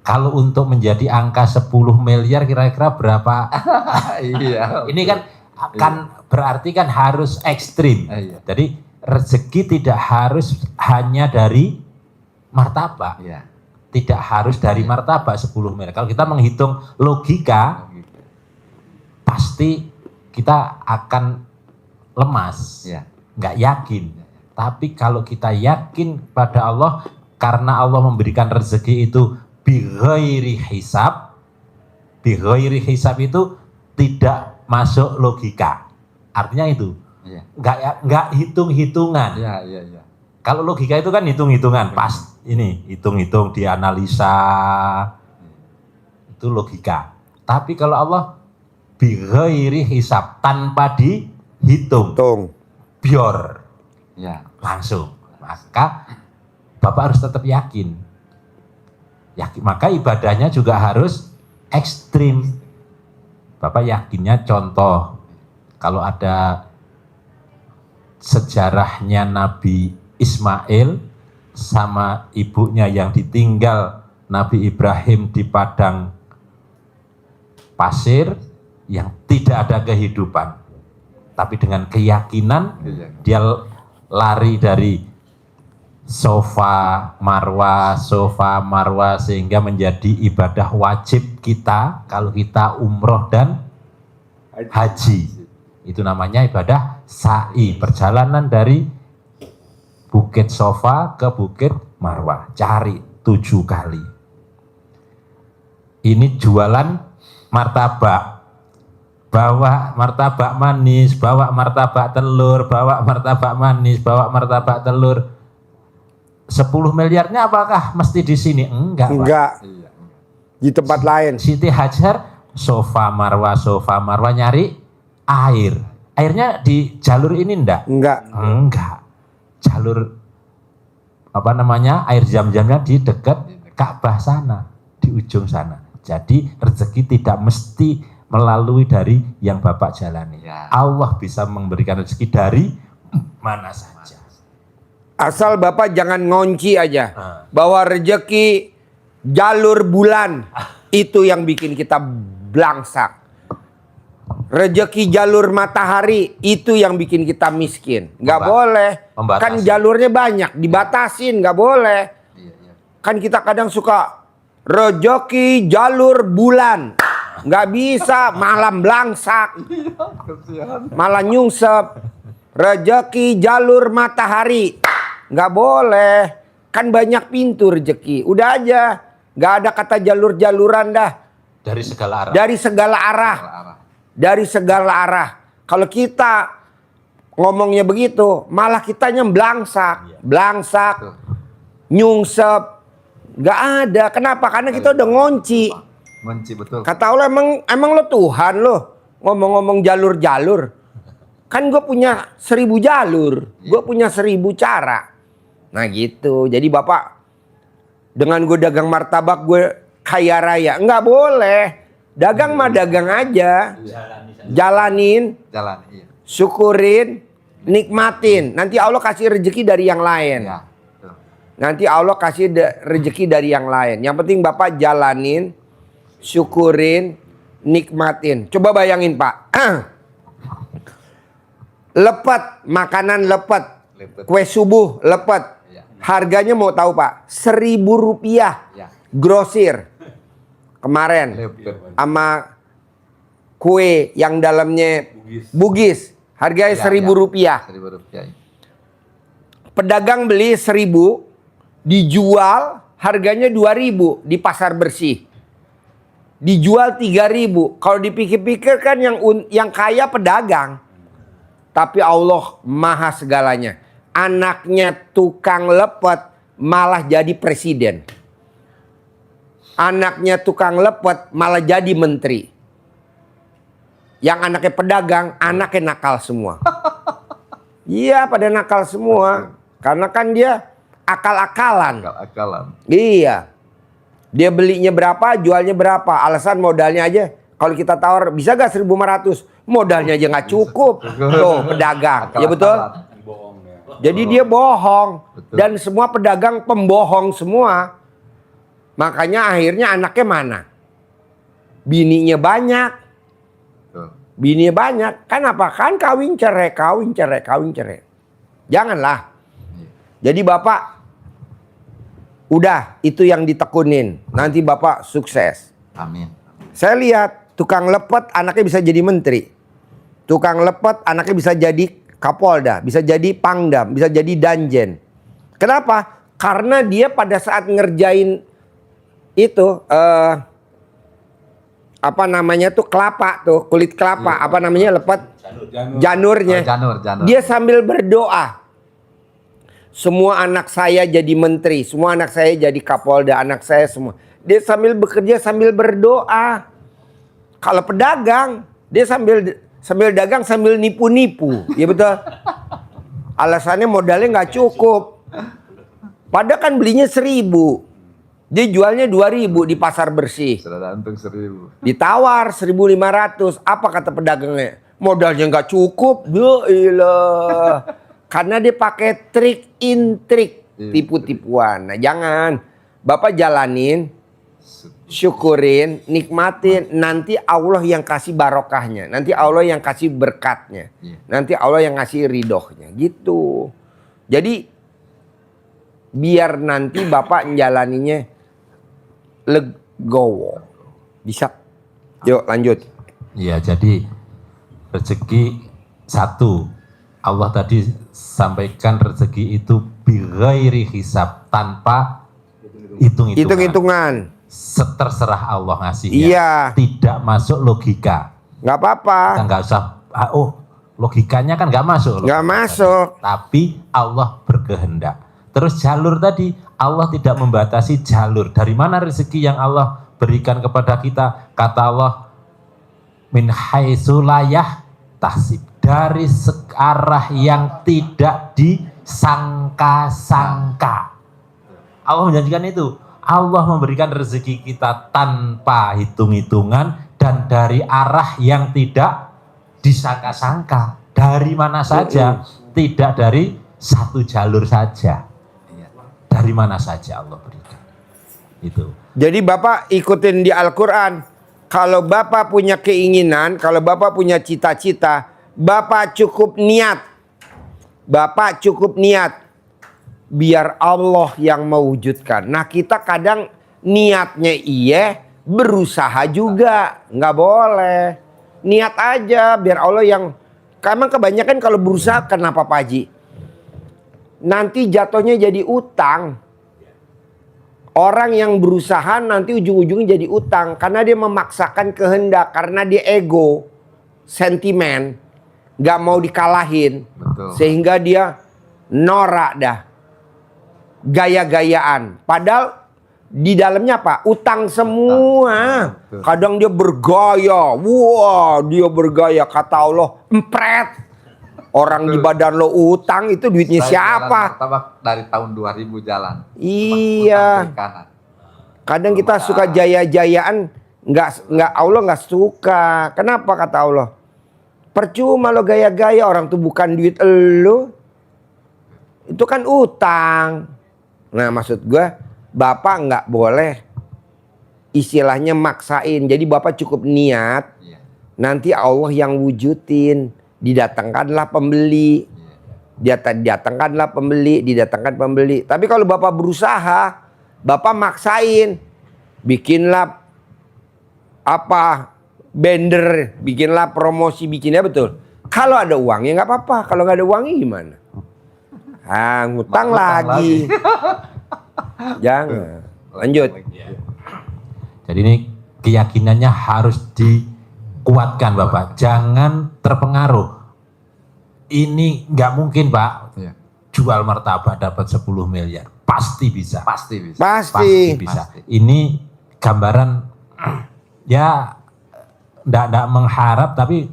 Kalau untuk menjadi angka 10 miliar kira-kira berapa? Iya. Ini kan berarti kan harus ekstrim. Iya. Jadi rezeki tidak harus hanya dari martabak. Iya. Tidak harus dari martabak 10 miliar. Kalau kita menghitung logika, pasti kita akan lemas. Iya. Nggak yakin. Tapi kalau kita yakin pada Allah, karena Allah memberikan rezeki itu bighairi hisab. Bighairi hisab itu tidak masuk logika. Artinya itu Iya. nggak hitung-hitungan. Iya. Kalau logika itu kan hitung-hitungan, pas ini hitung-hitung, dianalisa, itu logika. Tapi kalau Allah bighairi hisab, tanpa dihitung, Tung. bior, Iya. langsung. Maka Bapak harus tetap yakin. Maka ibadahnya juga harus ekstrim. Bapak yakinnya contoh, kalau ada sejarahnya Nabi Ismail sama ibunya yang ditinggal Nabi Ibrahim di padang pasir yang tidak ada kehidupan. Tapi dengan keyakinan Iya. dia lari dari sofa marwah sehingga menjadi ibadah wajib kita kalau kita umroh dan haji. Itu namanya ibadah sa'i, perjalanan dari Bukit Sofa ke Bukit Marwah, cari 7 kali. Ini jualan martabak, bawa martabak manis, bawa martabak telur, bawa martabak manis, bawa martabak telur. 10 miliarnya apakah mesti di sini? Enggak, Pak. Enggak. Iya. Di tempat lain. Siti Hajar sofa marwah nyari air. Airnya di jalur ini enggak? Enggak. Enggak. Jalur apa namanya? Air zam-zamnya di dekat Ka'bah sana, di ujung sana. Jadi rezeki tidak mesti melalui dari yang Bapak jalani. Ya. Allah bisa memberikan rezeki dari mana saja. Asal Bapak jangan ngunci aja. Ah. Bahwa rezeki jalur bulan itu yang bikin kita blangsak. Rezeki jalur matahari itu yang bikin kita miskin. Nggak boleh. Membatasi. Kan jalurnya banyak, dibatasin, nggak boleh. Iya. Kan kita kadang suka rezeki jalur bulan. Nggak bisa, malah belangsak. Malah nyungsep. Rezeki jalur matahari. Nggak boleh. Kan banyak pintu rezeki. Udah aja. Nggak ada kata jalur-jaluran dah. Dari segala arah. Dari segala arah. Dari segala arah. Kalau kita ngomongnya begitu, malah kitanya belangsak. Belangsak. Nyungsep. Nggak ada. Kenapa? Karena kita udah ngunci. Ngunci betul. Kata Allah, emang lo Tuhan lo. Ngomong-ngomong jalur-jalur. Kan gue punya 1000 jalur. Gue punya 1000 cara. Nah gitu. Jadi Bapak, dengan gue dagang martabak gue kaya raya. Nggak boleh. Dagang mah dagang aja. Jalanin. Jalan, iya. Syukurin. Nikmatin. Nanti Allah kasih rezeki dari yang lain. Ya, betul. Nanti Allah kasih rezeki dari yang lain. Yang penting Bapak jalanin. Syukurin. Nikmatin. Coba bayangin Pak. Lepet. Makanan lepet. Kue subuh lepet. Ya. Harganya mau tahu Pak? 1.000 rupiah. Ya. Grosir. Kemarin. Lepet. Sama kue yang dalamnya Bugis. Harganya 1.000 rupiah. 1.000 rupiah. Pedagang beli 1.000. Dijual harganya 2.000 di pasar bersih. Dijual 3.000. Kalau dipikir-pikir kan yang kaya pedagang. Tapi Allah maha segalanya. Anaknya tukang lepet malah jadi presiden. Anaknya tukang lepet malah jadi menteri. Yang anaknya pedagang, anaknya nakal semua. Iya, pada nakal semua. Karena kan dia akal-akalan. Akal-akalan. Iya. Dia belinya berapa, jualnya berapa. Alasan modalnya aja. Kalau kita tawar, bisa gak 1.500? Modalnya aja gak cukup. Tuh, pedagang. Ya betul? Jadi dia bohong. Betul. Dan semua pedagang pembohong semua. Makanya akhirnya anaknya mana? Bininya banyak. Betul. Bininya banyak. Kan apa? Kan kawin cerai, kawin cerai, kawin cerai. Janganlah. Jadi Bapak, udah itu yang ditekunin. Nanti Bapak sukses. Amin. Saya lihat tukang lepet anaknya bisa jadi menteri. Tukang lepet anaknya bisa jadi kapolda, bisa jadi pangdam, bisa jadi danjen. Kenapa? Karena dia pada saat ngerjain itu apa namanya tuh kelapa tuh, kulit kelapa, apa namanya lepet? Janurnya. Janur. Dia sambil berdoa. Semua anak saya jadi menteri, semua anak saya jadi kapolda, anak saya semua. Dia sambil bekerja sambil berdoa. Kalau pedagang, dia sambil dagang sambil nipu-nipu, ya betul. Alasannya modalnya nggak cukup. Padahal kan belinya 1.000, dia jualnya 2.000 di pasar bersih. Sudah untung 1.000. Ditawar 1.500. Apa kata pedagangnya? Modalnya nggak cukup. Ya ilah. Karena dia pakai trik intrik, tipu-tipuan. Nah jangan. Bapak jalanin, syukurin, nikmatin. Nanti Allah yang kasih barokahnya. Nanti Allah yang kasih berkatnya. Nanti Allah yang ngasih ridhonya. Gitu. Jadi biar nanti Bapak menjalaninya legowo. Bisa? Yuk lanjut. Ya, jadi rezeki satu. Allah tadi sampaikan rezeki itu bighairi hisab, tanpa Hitung-hitungan. Terserah Allah ngasihnya. Iya. Tidak masuk logika. Nggak apa-apa. Kita nggak usah, logikanya kan nggak masuk. Nggak masuk. Tapi Allah berkehendak. Terus jalur tadi, Allah tidak membatasi jalur. Dari mana rezeki yang Allah berikan kepada kita? Kata Allah, min haitsu la yahtasib. Dari searah yang tidak disangka-sangka. Allah menjanjikan itu. Allah memberikan rezeki kita tanpa hitung-hitungan dan dari arah yang tidak disangka-sangka. Dari mana saja, tidak dari satu jalur saja. Dari mana saja Allah berikan. Itu. Jadi Bapak ikutin di Al-Quran. Kalau Bapak punya keinginan, kalau Bapak punya cita-cita, Bapak cukup niat. Bapak cukup niat. Biar Allah yang mewujudkan. Nah kita kadang niatnya iya, berusaha juga, nggak boleh. Niat aja biar Allah yang. Emang kebanyakan kalau berusaha kenapa Pak Haji? Nanti jatuhnya jadi utang. Orang yang berusaha nanti ujung-ujungnya jadi utang karena dia memaksakan kehendak, karena dia ego, sentimen, nggak mau dikalahin, Betul. sehingga dia norak dah, gaya-gayaan. Padahal di dalamnya apa? Utang semua. Betul. Kadang dia bergaya, wah dia bergaya, kata Allah empret. Orang di badan lo utang itu duitnya Saya siapa? jualan martabak dari tahun 2000 jalan. Iya. Utang kiri kanan. Kadang kita suka jaya-jayaan, nggak Allah nggak suka. Kenapa kata Allah? Percuma lo gaya-gaya, orang tuh bukan duit lo, itu kan utang. Nah maksud gue, bapak nggak boleh istilahnya maksain. Jadi bapak cukup niat, Iya. nanti Allah yang wujudin. Didatangkanlah pembeli, didatangkanlah pembeli, didatangkan pembeli. Tapi kalau bapak berusaha, bapak maksain, bikinlah apa banner, bikinlah promosi, bikinnya betul. Kalau ada uangnya nggak apa-apa, kalau nggak ada uangnya gimana? Ah, ngutang Ngutang lagi. Jangan. Lanjut. Jadi ini keyakinannya harus dikuatkan Bapak. Jangan terpengaruh. Ini nggak mungkin Pak. Iya. Jual martabak dapat 10 miliar. Pasti bisa. Pasti bisa. Pasti. Bisa. Pasti. Ini gambaran ya nggak mengharap tapi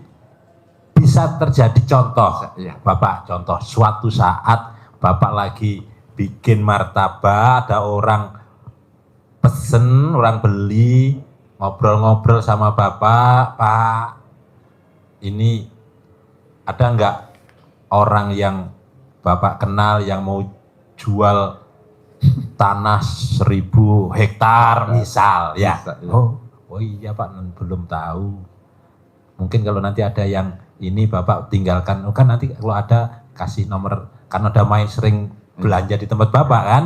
bisa terjadi contoh. Iya. Bapak contoh suatu saat Bapak lagi bikin martabak, ada orang pesen, orang beli, ngobrol-ngobrol sama Bapak, Pak, ini ada nggak orang yang Bapak kenal yang mau jual tanah 1000 hektar misal ya? Bisa, iya. Oh iya Pak, belum tahu. Mungkin kalau nanti ada yang ini Bapak tinggalkan, oh kan nanti kalau ada kasih nomor, karena ada main sering belanja di tempat Bapak kan?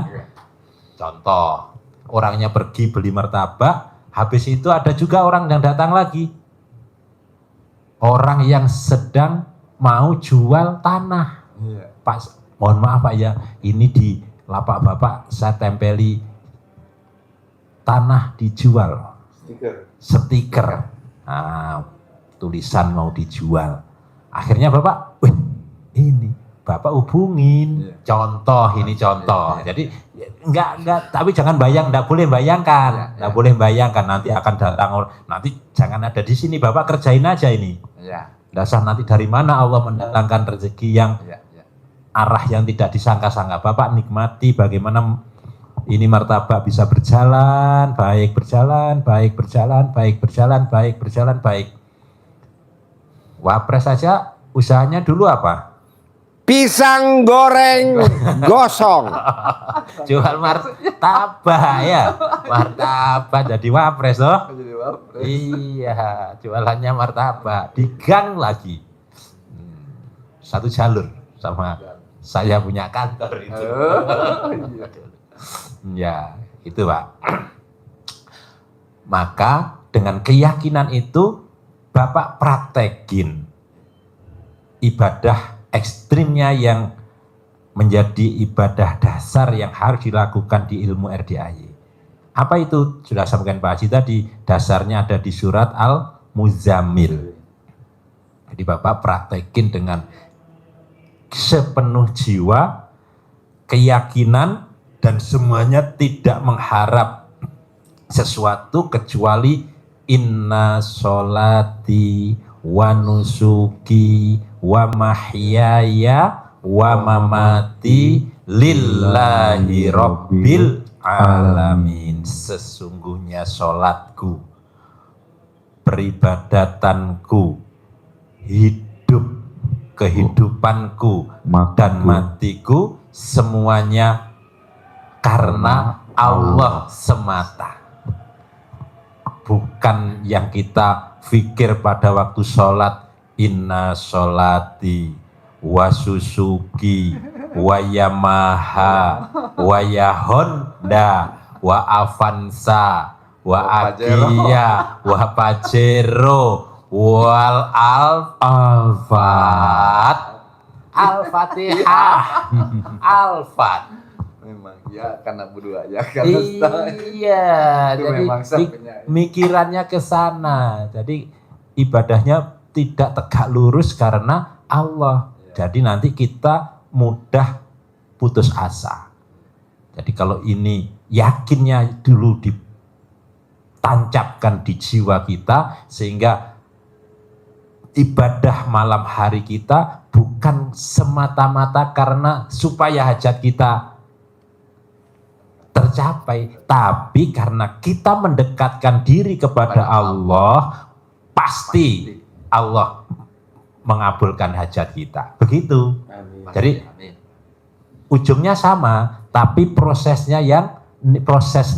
Contoh, orangnya pergi beli martabak, habis itu ada juga orang yang datang lagi. Orang yang sedang mau jual tanah. Iya. Pak, mohon maaf Pak ya, ini di lapak Bapak saya tempeli tanah dijual. Stiker. Nah, tulisan mau dijual. Akhirnya Bapak, wih, ini Bapak hubungin. Iya. Contoh, ini contoh. Iya. Jadi enggak, tapi jangan enggak boleh bayangkan. Enggak boleh bayangkan nanti akan datang orang. Nanti jangan ada di sini, Bapak kerjain aja ini. Iya. Dasar nanti dari mana Allah mendatangkan rezeki yang Iya. Iya. arah yang tidak disangka-sangka. Bapak nikmati bagaimana ini martabak bisa berjalan, baik berjalan, baik berjalan, baik berjalan, baik berjalan, baik. Wapres saja usahanya dulu apa? Pisang goreng gosong. Jual martabak ya. Martabak jadi wapres loh. Jadi wapres. Iya, jualannya martabak di gang lagi. Satu jalur sama saya punya kantor itu. Ya, itu Pak. Maka dengan keyakinan itu Bapak praktekin ibadah ekstrimnya yang menjadi ibadah dasar yang harus dilakukan di ilmu RDAY. Apa itu? Sudah sampaikan Pak Haji tadi, dasarnya ada di surat Al-Muzammil. Jadi Bapak praktekin dengan sepenuh jiwa, keyakinan, dan semuanya tidak mengharap sesuatu kecuali inna sholati wa nusuki wa mahyaya wa mamati lillahi rabbil alamin. Sesungguhnya sholatku, peribadatanku, hidup, kehidupanku, dan matiku semuanya karena Allah semata. Bukan yang kita pikir pada waktu sholat, inna sholati wa susuki wa Yamaha wa ya Honda wa Avanza wa akia wa pajero wal alfat al-fatihah al-fat. Memang ya karena berdua ya karena iya, itu jadi memang sampai mikirannya ke sana. Jadi ibadahnya tidak tegak lurus karena Allah. Jadi nanti kita mudah putus asa. Jadi kalau ini yakinnya dulu ditancapkan di jiwa kita, sehingga ibadah malam hari kita bukan semata-mata karena supaya hajat kita tercapai, tapi karena kita mendekatkan diri kepada Allah, pasti Allah mengabulkan hajat kita. Begitu. Jadi ujungnya sama, tapi proses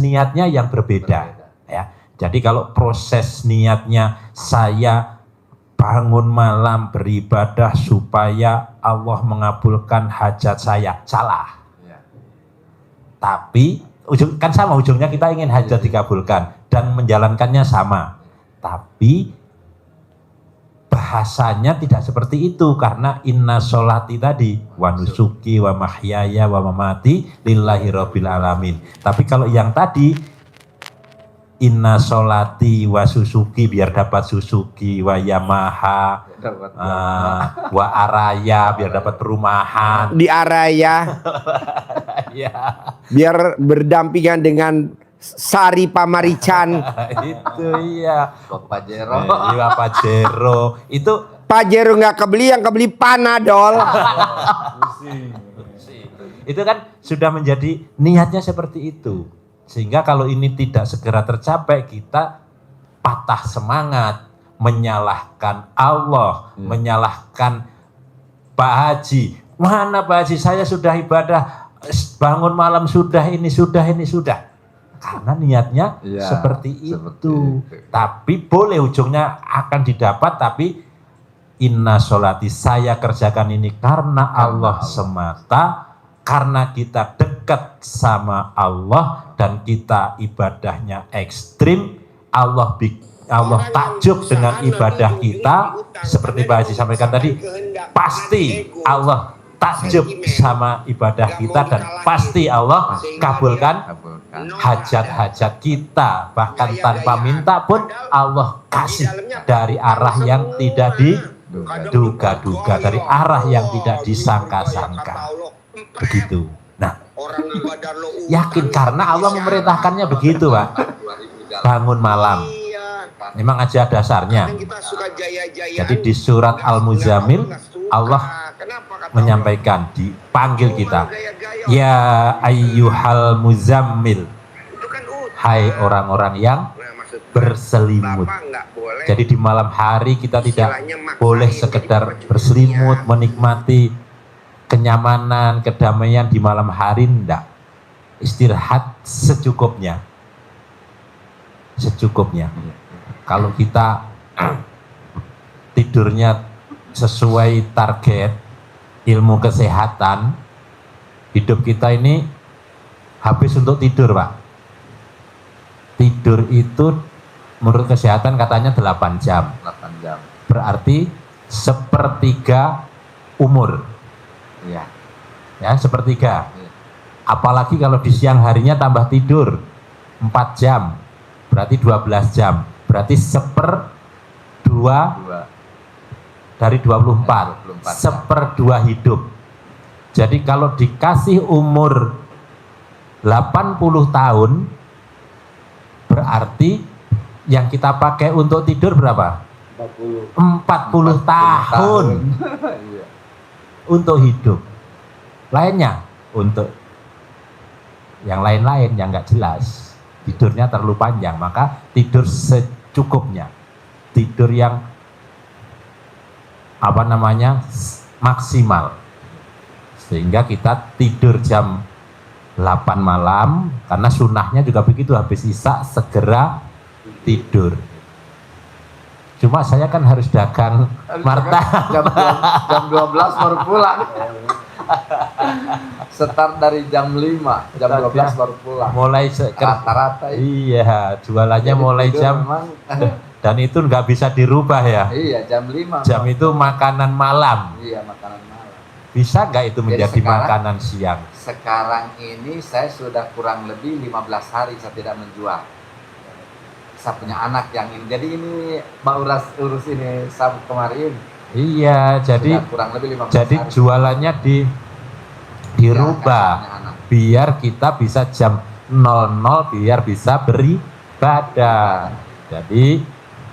niatnya yang berbeda. Ya. Jadi kalau proses niatnya saya bangun malam beribadah supaya Allah mengabulkan hajat saya, salah. Tapi kan sama ujungnya, kita ingin hajat dikabulkan dan menjalankannya sama. Tapi bahasanya tidak seperti itu, karena inna sholati tadi wa nusuki wa mahyaya wa mamati lillahi rabbil alamin. Tapi kalau yang tadi inna sholati wa susuki, biar dapat Suzuki, wa Yamaha, wa Araya, biar dapat perumahan. Di Araya. Ya. Biar berdampingan dengan Sari Pamarican. Itu iya. Bapak Jero. Iya, Pajero. Itu Pajero nggak kebeli, yang kebeli Panadol. itu kan sudah menjadi niatnya seperti itu. Sehingga kalau ini tidak segera tercapai, kita patah semangat, menyalahkan Allah, menyalahkan Pak Haji. Mana Pak Haji, saya sudah ibadah, bangun malam sudah, ini sudah. Karena niatnya seperti itu. Tapi boleh ujungnya akan didapat, tapi inna sholati, saya kerjakan ini karena Allah semata, karena kita dekat sama Allah dan kita ibadahnya ekstrim. Allah takjub dengan ibadah kita, seperti Pak Haji sampaikan tadi, pasti Allah takjub sama ibadah kita dan pasti Allah kabulkan hajat-hajat kita. Bahkan tanpa minta pun Allah kasih dari arah yang tidak diduga-duga, dari arah yang tidak disangka-sangka. Begitu. Nah, yakin karena Allah memerintahkannya begitu, Pak. Bangun malam. Memang aja dasarnya. Jadi di surat Al-Muzammil Allah menyampaikan, dipanggil kita, ya ayyuhal muzammil, hai orang-orang yang berselimut. Jadi di malam hari kita tidak boleh sekedar berselimut, menikmati kenyamanan, kedamaian di malam hari, enggak. Istirahat secukupnya. Kalau kita tidurnya sesuai target ilmu kesehatan, hidup kita ini habis untuk tidur, Pak. Tidur itu menurut kesehatan katanya 8 jam. 8 jam. Berarti sepertiga umur. Iya. Ya, sepertiga. Apalagi kalau di siang harinya tambah tidur 4 jam, berarti 12 jam. Berarti 1/2 dari 24. 1/2 hidup. Jadi kalau dikasih umur 80 tahun, berarti yang kita pakai untuk tidur berapa? 40 tahun. Untuk hidup. Lainnya untuk yang lain-lain yang nggak jelas. Tidurnya terlalu panjang, maka tidur secukupnya. Tidur yang maksimal. Sehingga kita tidur jam 8 malam, karena sunnahnya juga begitu, habis isya segera tidur. Cuma saya kan harus dagang martabak. Jam 12 baru pulang. Start dari jam 5, jam 12 baru pulang. Mulai Rata-rata iya, jualannya Jadi mulai tidur jam memang, dan itu nggak bisa dirubah ya. iya jam 5. Jam itu makanan malam. Iya makanan malam. Bisa nggak itu Jadi menjadi sekarang- makanan siang? Sekarang ini saya sudah kurang lebih 15 hari saya tidak menjual. Saya punya anak yang ini. Jadi ini Mbak urus ini kemarin. Iya, jadi Sudah kurang lebih 15 jadi hari. jualannya dirubah Ya, saya punya anak. biar kita bisa jam 00 biar bisa beribadah. Jadi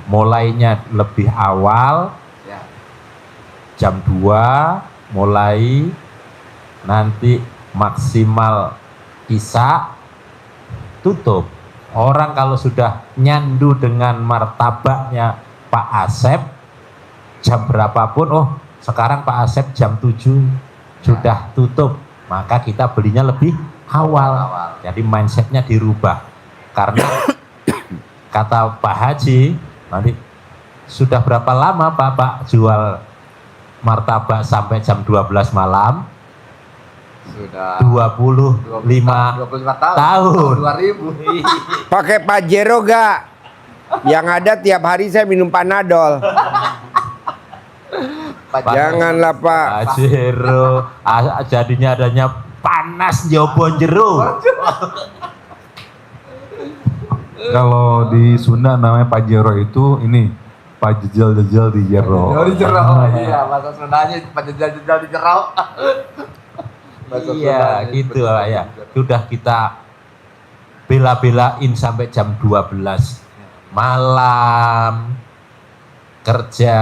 mulainya lebih awal Ya, jam 2 mulai, nanti maksimal isya tutup. Orang kalau sudah nyandu dengan martabaknya Pak Asep jam berapapun, oh sekarang Pak Asep jam 7 sudah tutup, maka kita belinya lebih awal. Jadi mindsetnya dirubah. Karena kata Pak Haji, nanti sudah berapa lama Bapak jual martabak sampai jam 12 malam? sudah 25 tahun. tahun. 2000. Pakai Pajero gak? Yang ada tiap hari saya minum Panadol. Janganlah Pak. Pajero, jadinya adanya panas jobon jero. Kalau di Sunda namanya Pajero itu ini pajejel-jejel di jero. Di jero. Iya, bahasa Sundanya penjejal-jejal di jero. Bahasa Iya, Sundanya gitu penjejal lah di ya. jero. Sudah kita bela-belain sampai jam 12 malam kerja,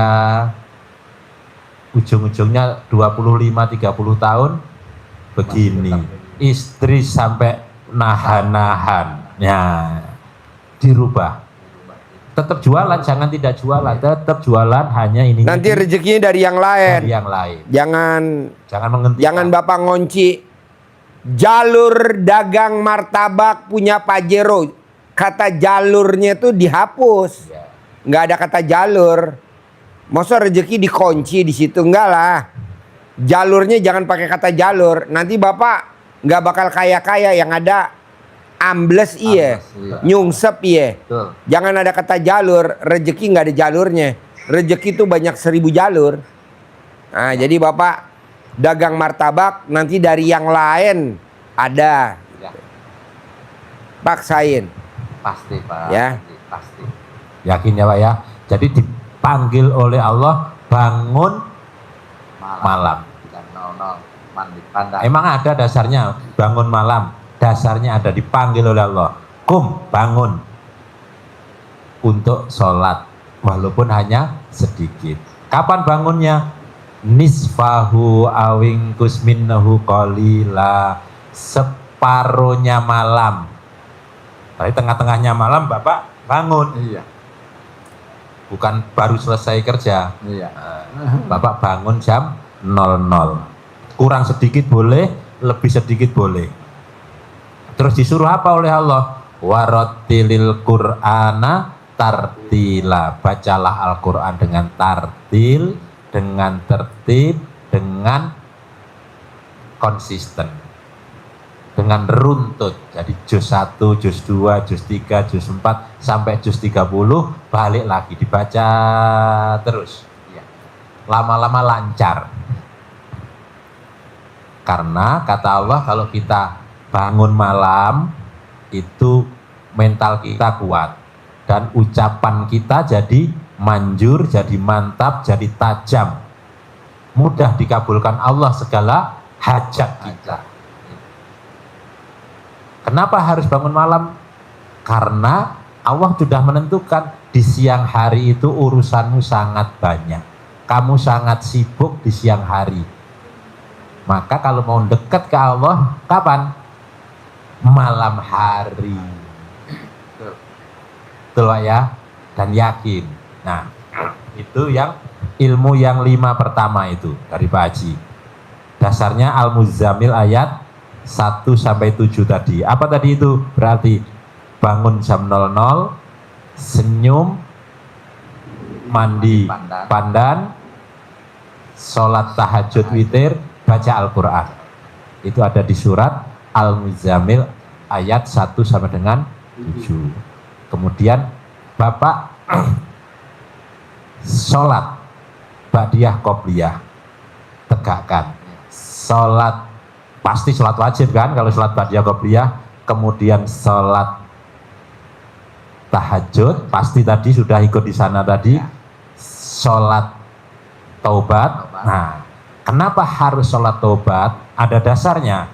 ujung-ujungnya 25-30 tahun begini. Istri sampai nahan-nahan. Ya, dirubah. Tetap jualan, jangan tidak jualan, tetap jualan, hanya ini Nanti rezekinya dari yang lain. dari yang lain. Jangan Menghentikan. jangan Bapak ngunci jalur dagang martabak punya Pajero. Kata jalurnya itu dihapus. Ya. Nggak ada kata jalur. Masa rezeki dikunci di situ? Enggak lah. Jalurnya jangan pakai kata jalur. Nanti Bapak nggak bakal kaya-kaya, yang ada ambles iya, Ambles, iya. nyungsep iya. Betul. Jangan ada kata jalur, rezeki nggak ada jalurnya. Rezeki itu banyak 1000 jalur. Nah, jadi Bapak dagang martabak nanti dari yang lain ada. Ya, Paksain. pasti Pak. Ya. Pasti. Yakin ya Pak ya. Jadi dipanggil oleh Allah bangun malam. Jam 00 mandi pandang. Emang ada dasarnya bangun malam. Dasarnya ada dipanggil oleh Allah. Kum, bangun untuk sholat walaupun hanya sedikit. Kapan bangunnya? Nisfahu awing kusminnahu qalila, separuhnya malam. Tapi tengah-tengahnya malam Bapak bangun, Iya. bukan baru selesai kerja. Iya. Bapak bangun jam 00. Kurang sedikit boleh, lebih sedikit boleh. Terus disuruh apa oleh Allah? Warattilil Qur'ana tartila. Bacalah Al-Qur'an dengan tartil, dengan tertib, dengan konsisten, dengan runtut. Jadi juz 1, juz 2, juz 3, juz 4 sampai juz 30 balik lagi dibaca terus. Iya. Lama-lama lancar. Karena kata Allah kalau kita bangun malam itu mental kita kuat dan ucapan kita jadi manjur, jadi mantap, jadi tajam. Mudah dikabulkan Allah segala hajat kita. Kenapa harus bangun malam? Karena Allah sudah menentukan di siang hari itu urusanmu sangat banyak. Kamu sangat sibuk di siang hari. Maka kalau mau dekat ke Allah, kapan? Malam hari. Betul Pak ya? Dan yakin. Nah, itu yang ilmu yang 5 pertama itu dari Pak Haji. Dasarnya Al-Muzammil ayat 1 sampai 7 tadi. Apa tadi itu? Berarti bangun jam 00, senyum, mandi pandan, sholat tahajud witir, baca Al-Quran. Itu ada di surat Al-Muzammil ayat 1 sampai dengan 7. Kemudian Bapak sholat ba'diyah qobliyah tegakkan. Sholat pasti sholat wajib kan kalau sholat ba'diyah qobliyah. Kemudian sholat tahajud pasti tadi sudah ikut di sana tadi. Sholat taubat. Nah, kenapa harus sholat taubat? Ada dasarnya.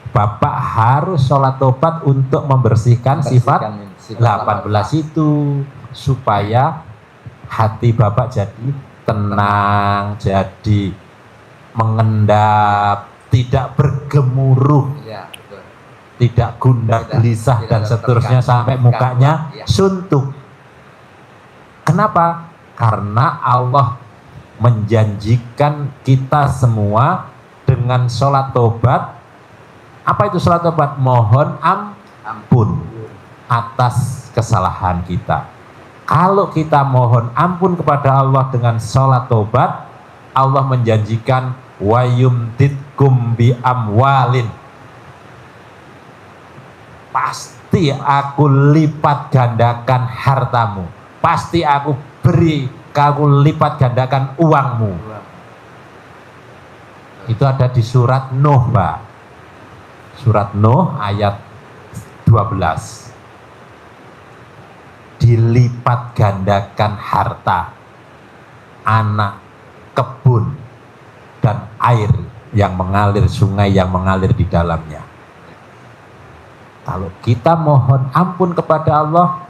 Bapak harus sholat taubat untuk membersihkan sifat 18 itu supaya hati Bapak jadi tenang, jadi mengendap, tidak bergemuruh, Ya, betul. tidak gundah gelisah tidak dan ada seterusnya terganggu sampai mukanya ya. suntuk. Kenapa? Karena Allah menjanjikan kita semua dengan sholat tobat. Apa itu sholat tobat? Mohon ampun atas kesalahan kita. Kalau kita mohon ampun kepada Allah dengan sholat tobat, Allah menjanjikan wa yumditkum bi amwalin. Pasti aku lipat gandakan hartamu. Pasti aku beri, aku lipat gandakan uangmu. Itu ada di surat Nuh, Pak. Surat Nuh ayat 12. Dilipat gandakan harta, anak, kebun, dan air yang mengalir, sungai yang mengalir di dalamnya. Kalau kita mohon ampun kepada Allah,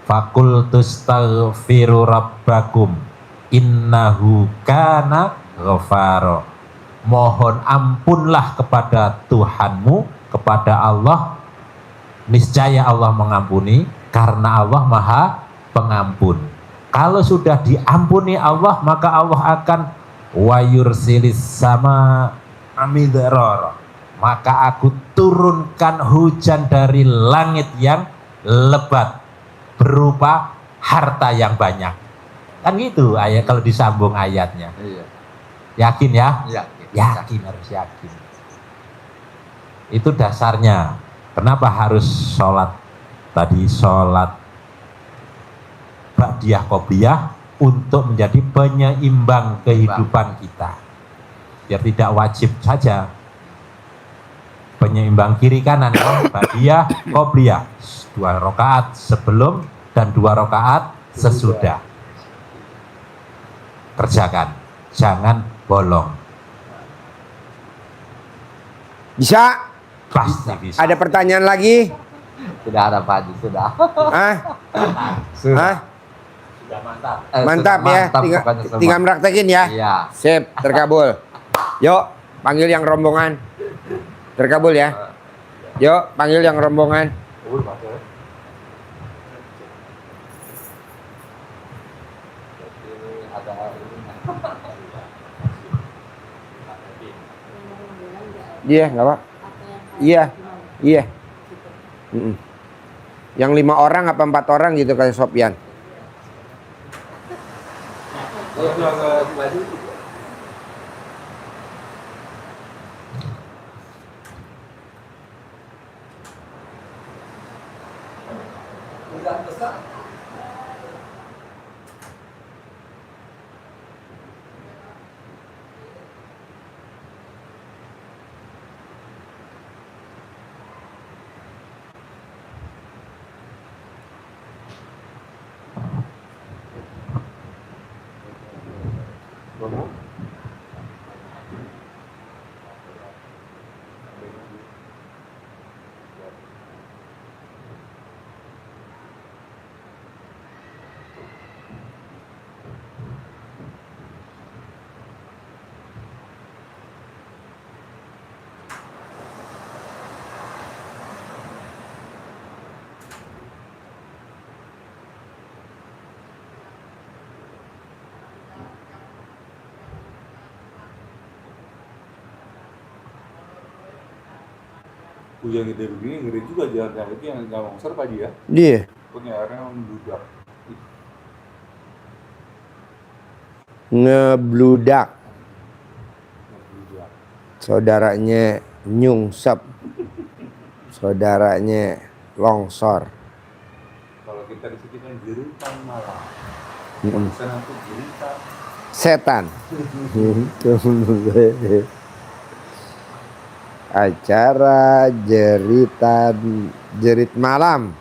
fakultus taghfiru rabbakum innahu kana ghafaro. Mohon ampunlah kepada Tuhanmu, kepada Allah, niscaya Allah mengampuni karena Allah Maha Pengampun. Kalau sudah diampuni Allah, maka Allah akan wayursilis sama amidrara. Maka aku turunkan hujan dari langit yang lebat berupa harta yang banyak. Kan gitu ayat kalau disambung ayatnya. Iya. Yakin ya? Iya. Yakin, harus yakin. Itu dasarnya. Kenapa harus sholat tadi, sholat ba'diyah qobliyah untuk menjadi penyeimbang kehidupan kita. Biar tidak wajib saja. Penyeimbang kiri kanan, ba'diyah qobliyah. 2 rakaat sebelum dan 2 rakaat sesudah. Kerjakan, jangan bolong. Bisa? Pasti bisa. Ada pertanyaan lagi? Tidak ada Pak Haji, sudah. Hah? Sudah. Hah? Sudah mantap. Mantap Sudah ya, mantap tinggal, pokoknya semua. tinggal praktekin ya. Iya. Sip, terkabul. Yuk, panggil yang rombongan. Terkabul ya. Yuk, panggil yang rombongan. Iya, nggak Pak? Iya, iya. Mm-mm. Yang 5 orang apa 4 orang gitu kayak Sopyan. Hujan gede begini ngeri juga jalan yang itu yang nggak longsor Pak Haji ya. Iya. Punya airnya membludak. Ngebludak. Membludak. saudaranya nyungsep, saudaranya longsor. Kalau kita di sini kan jeritan malah. Mm-mm. Di sana tuh jeritan. Setan. Acara jerit malam.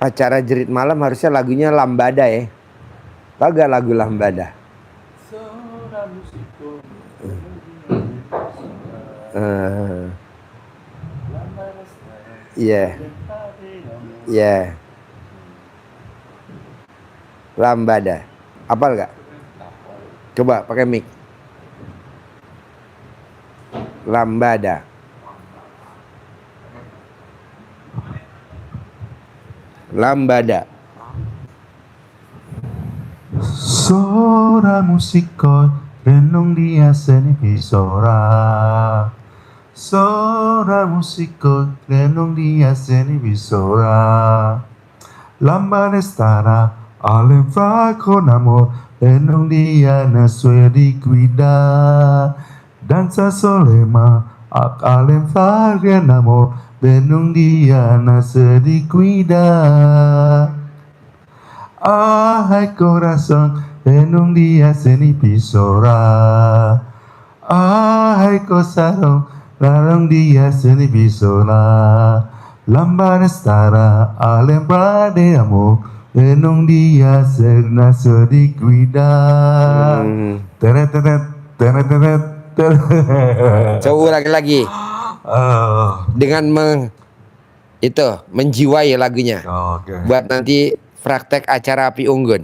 Acara jerit malam harusnya lagunya Lambada ya. Tahu gak lagu Lambada? Iya. Iya. Lambada. Apal gak? Coba pakai mic. Lambada. Lambada. Sora musiko renung dia seni bisora. Sora musiko renung dia seni bisora. Lambada stara alem fraco namo renung dia nasue di guida. Danza solema ak alem fraco namo renung dia nasue di guida. Ay corazón, renung dia seni pisora. Ay cosaro, renung dia seni pisora. Lambada stara, alembra de amor, renung dia serna sedi guida. Teret teret teret teret teret. Coba lagi. Dengan menjiwai lagunya. Oke. Buat nanti praktek acara api unggun.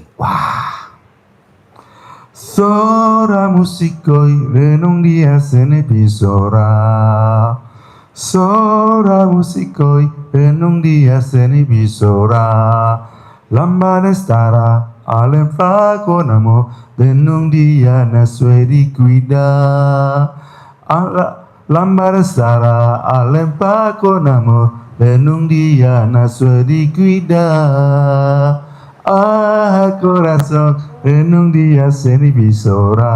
Sora musikoi renung dia seni pisora. Sora musikoi renung dia seni pisora. Lambada stara alem fraco namo renung dia nasue di guida. Lambada stara alem fraco namo renung dia nasue di guida. Ah corazón renung dia seni pisora.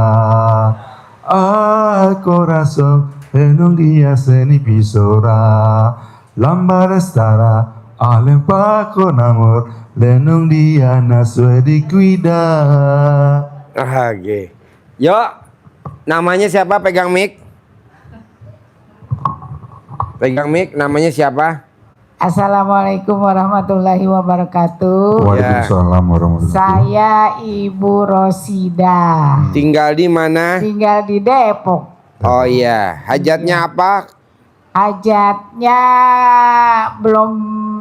Ah corazón renung dia seni pisora. Lambada stara alem fraco namo renung dia nasue di guida. Oke. Yuk, namanya siapa? Pegang mic. Pegang mic, namanya siapa? Assalamualaikum warahmatullahi wabarakatuh. Waalaikumsalam warahmatullahi wabarakatuh. Saya Ibu Rosida. Tinggal di mana? Tinggal di Depok. Oh iya, hajatnya apa? Hajatnya belum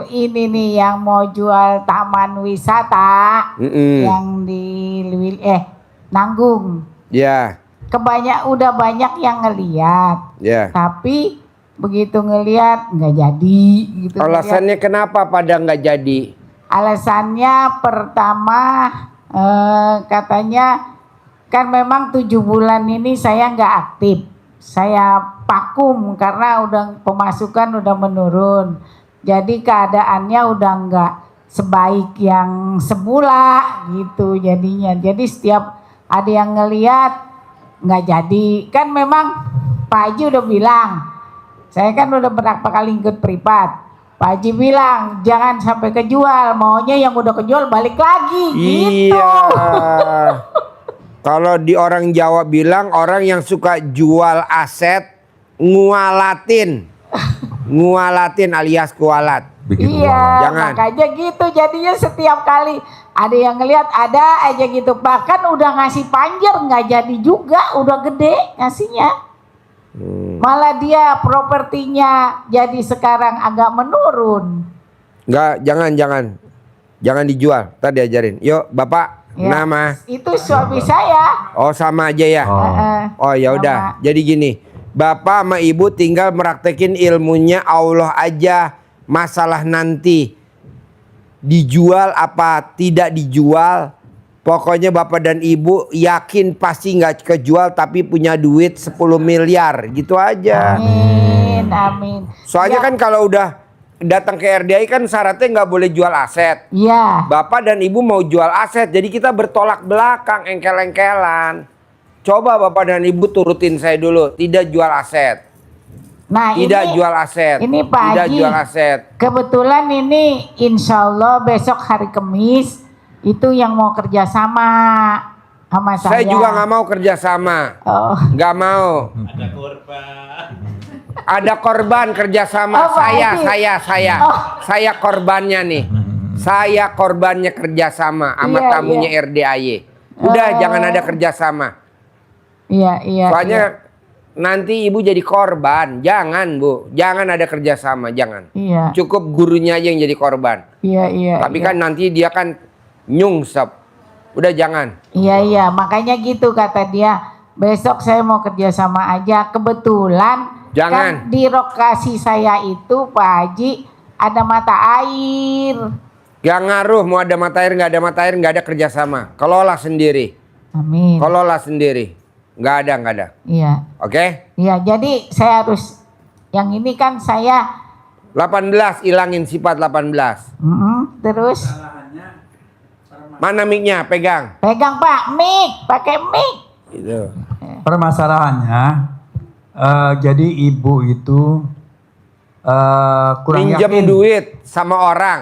ini nih yang mau jual taman wisata yang di Nanggung. Ya, Udah banyak yang ngeliat. ya. Tapi begitu ngeliat nggak jadi gitu. Alasannya kenapa pada nggak jadi? Alasannya pertama katanya kan memang 7 bulan ini saya nggak aktif, saya vakum karena udah pemasukan udah menurun, jadi keadaannya udah nggak sebaik yang semula gitu jadinya. Jadi setiap ada yang ngeliat nggak jadi, kan memang Pak Haji udah bilang, saya kan udah berapa kali ikut privat. Pak Haji bilang jangan sampai kejual, maunya yang udah kejual balik lagi gitu. Iya. Kalau di orang Jawa bilang orang yang suka jual aset ngualatin. Ngualatin alias kualat. Bikin Iya, uang. Jangan. makanya gitu jadinya setiap kali ada yang ngelihat ada aja gitu. Bahkan udah ngasih panjer nggak jadi juga, udah gede ngasihnya. Malah dia propertinya jadi sekarang agak menurun. Enggak, jangan dijual. Tadi diajarin. Yuk, Bapak, Ya, nama. itu suami saya. Oh, sama aja ya. Oh. Oh, ya udah. Jadi gini, Bapak sama Ibu tinggal meraktekin ilmunya Allah aja. Masalah nanti dijual apa tidak dijual, pokoknya Bapak dan Ibu yakin pasti nggak kejual tapi punya duit 10 miliar gitu aja. Amin, amin. Soalnya Ya, kan kalau udah datang ke RDI kan syaratnya nggak boleh jual aset. Iya. Bapak dan Ibu mau jual aset, jadi kita bertolak belakang, engkel-engkelan. Coba Bapak dan Ibu turutin saya dulu, tidak jual aset. Nah, Tidak jual aset. ini Pak Tidak Haji, jual aset. kebetulan ini insya Allah besok hari Kamis itu yang mau kerja sama Saya juga nggak mau kerja sama. Oh. Nggak mau. Ada korban kerjasama. Oh, Pak Haji. Oh. Saya korbannya nih. Saya korbannya kerjasama sama Iya, tamunya RDAY. Udah jangan ada kerjasama. Iya, iya. Soalnya nanti ibu jadi korban. Jangan Bu, jangan ada kerjasama, jangan. Iya, Cukup gurunya aja yang jadi korban. iya, iya. Tapi iya. kan nanti dia kan nyungsep. Udah jangan. Iya, iya. Makanya gitu kata dia. Besok saya mau kerja sama aja. Kebetulan Jangan. kan di lokasi saya itu Pak Haji ada mata air. Gak ngaruh mau ada mata air nggak ada mata air nggak ada kerjasama. Kelola sendiri. Amin. Kelola sendiri. Nggak ada. Iya. Oke? Iya, jadi saya harus yang ini kan saya 18 ilangin sifat 18. terus Mana mic-nya? Pegang. pegang Pak mic, pakai mic. Gitu. Permasalahannya, jadi ibu itu kurang Minjem yakin. duit sama orang.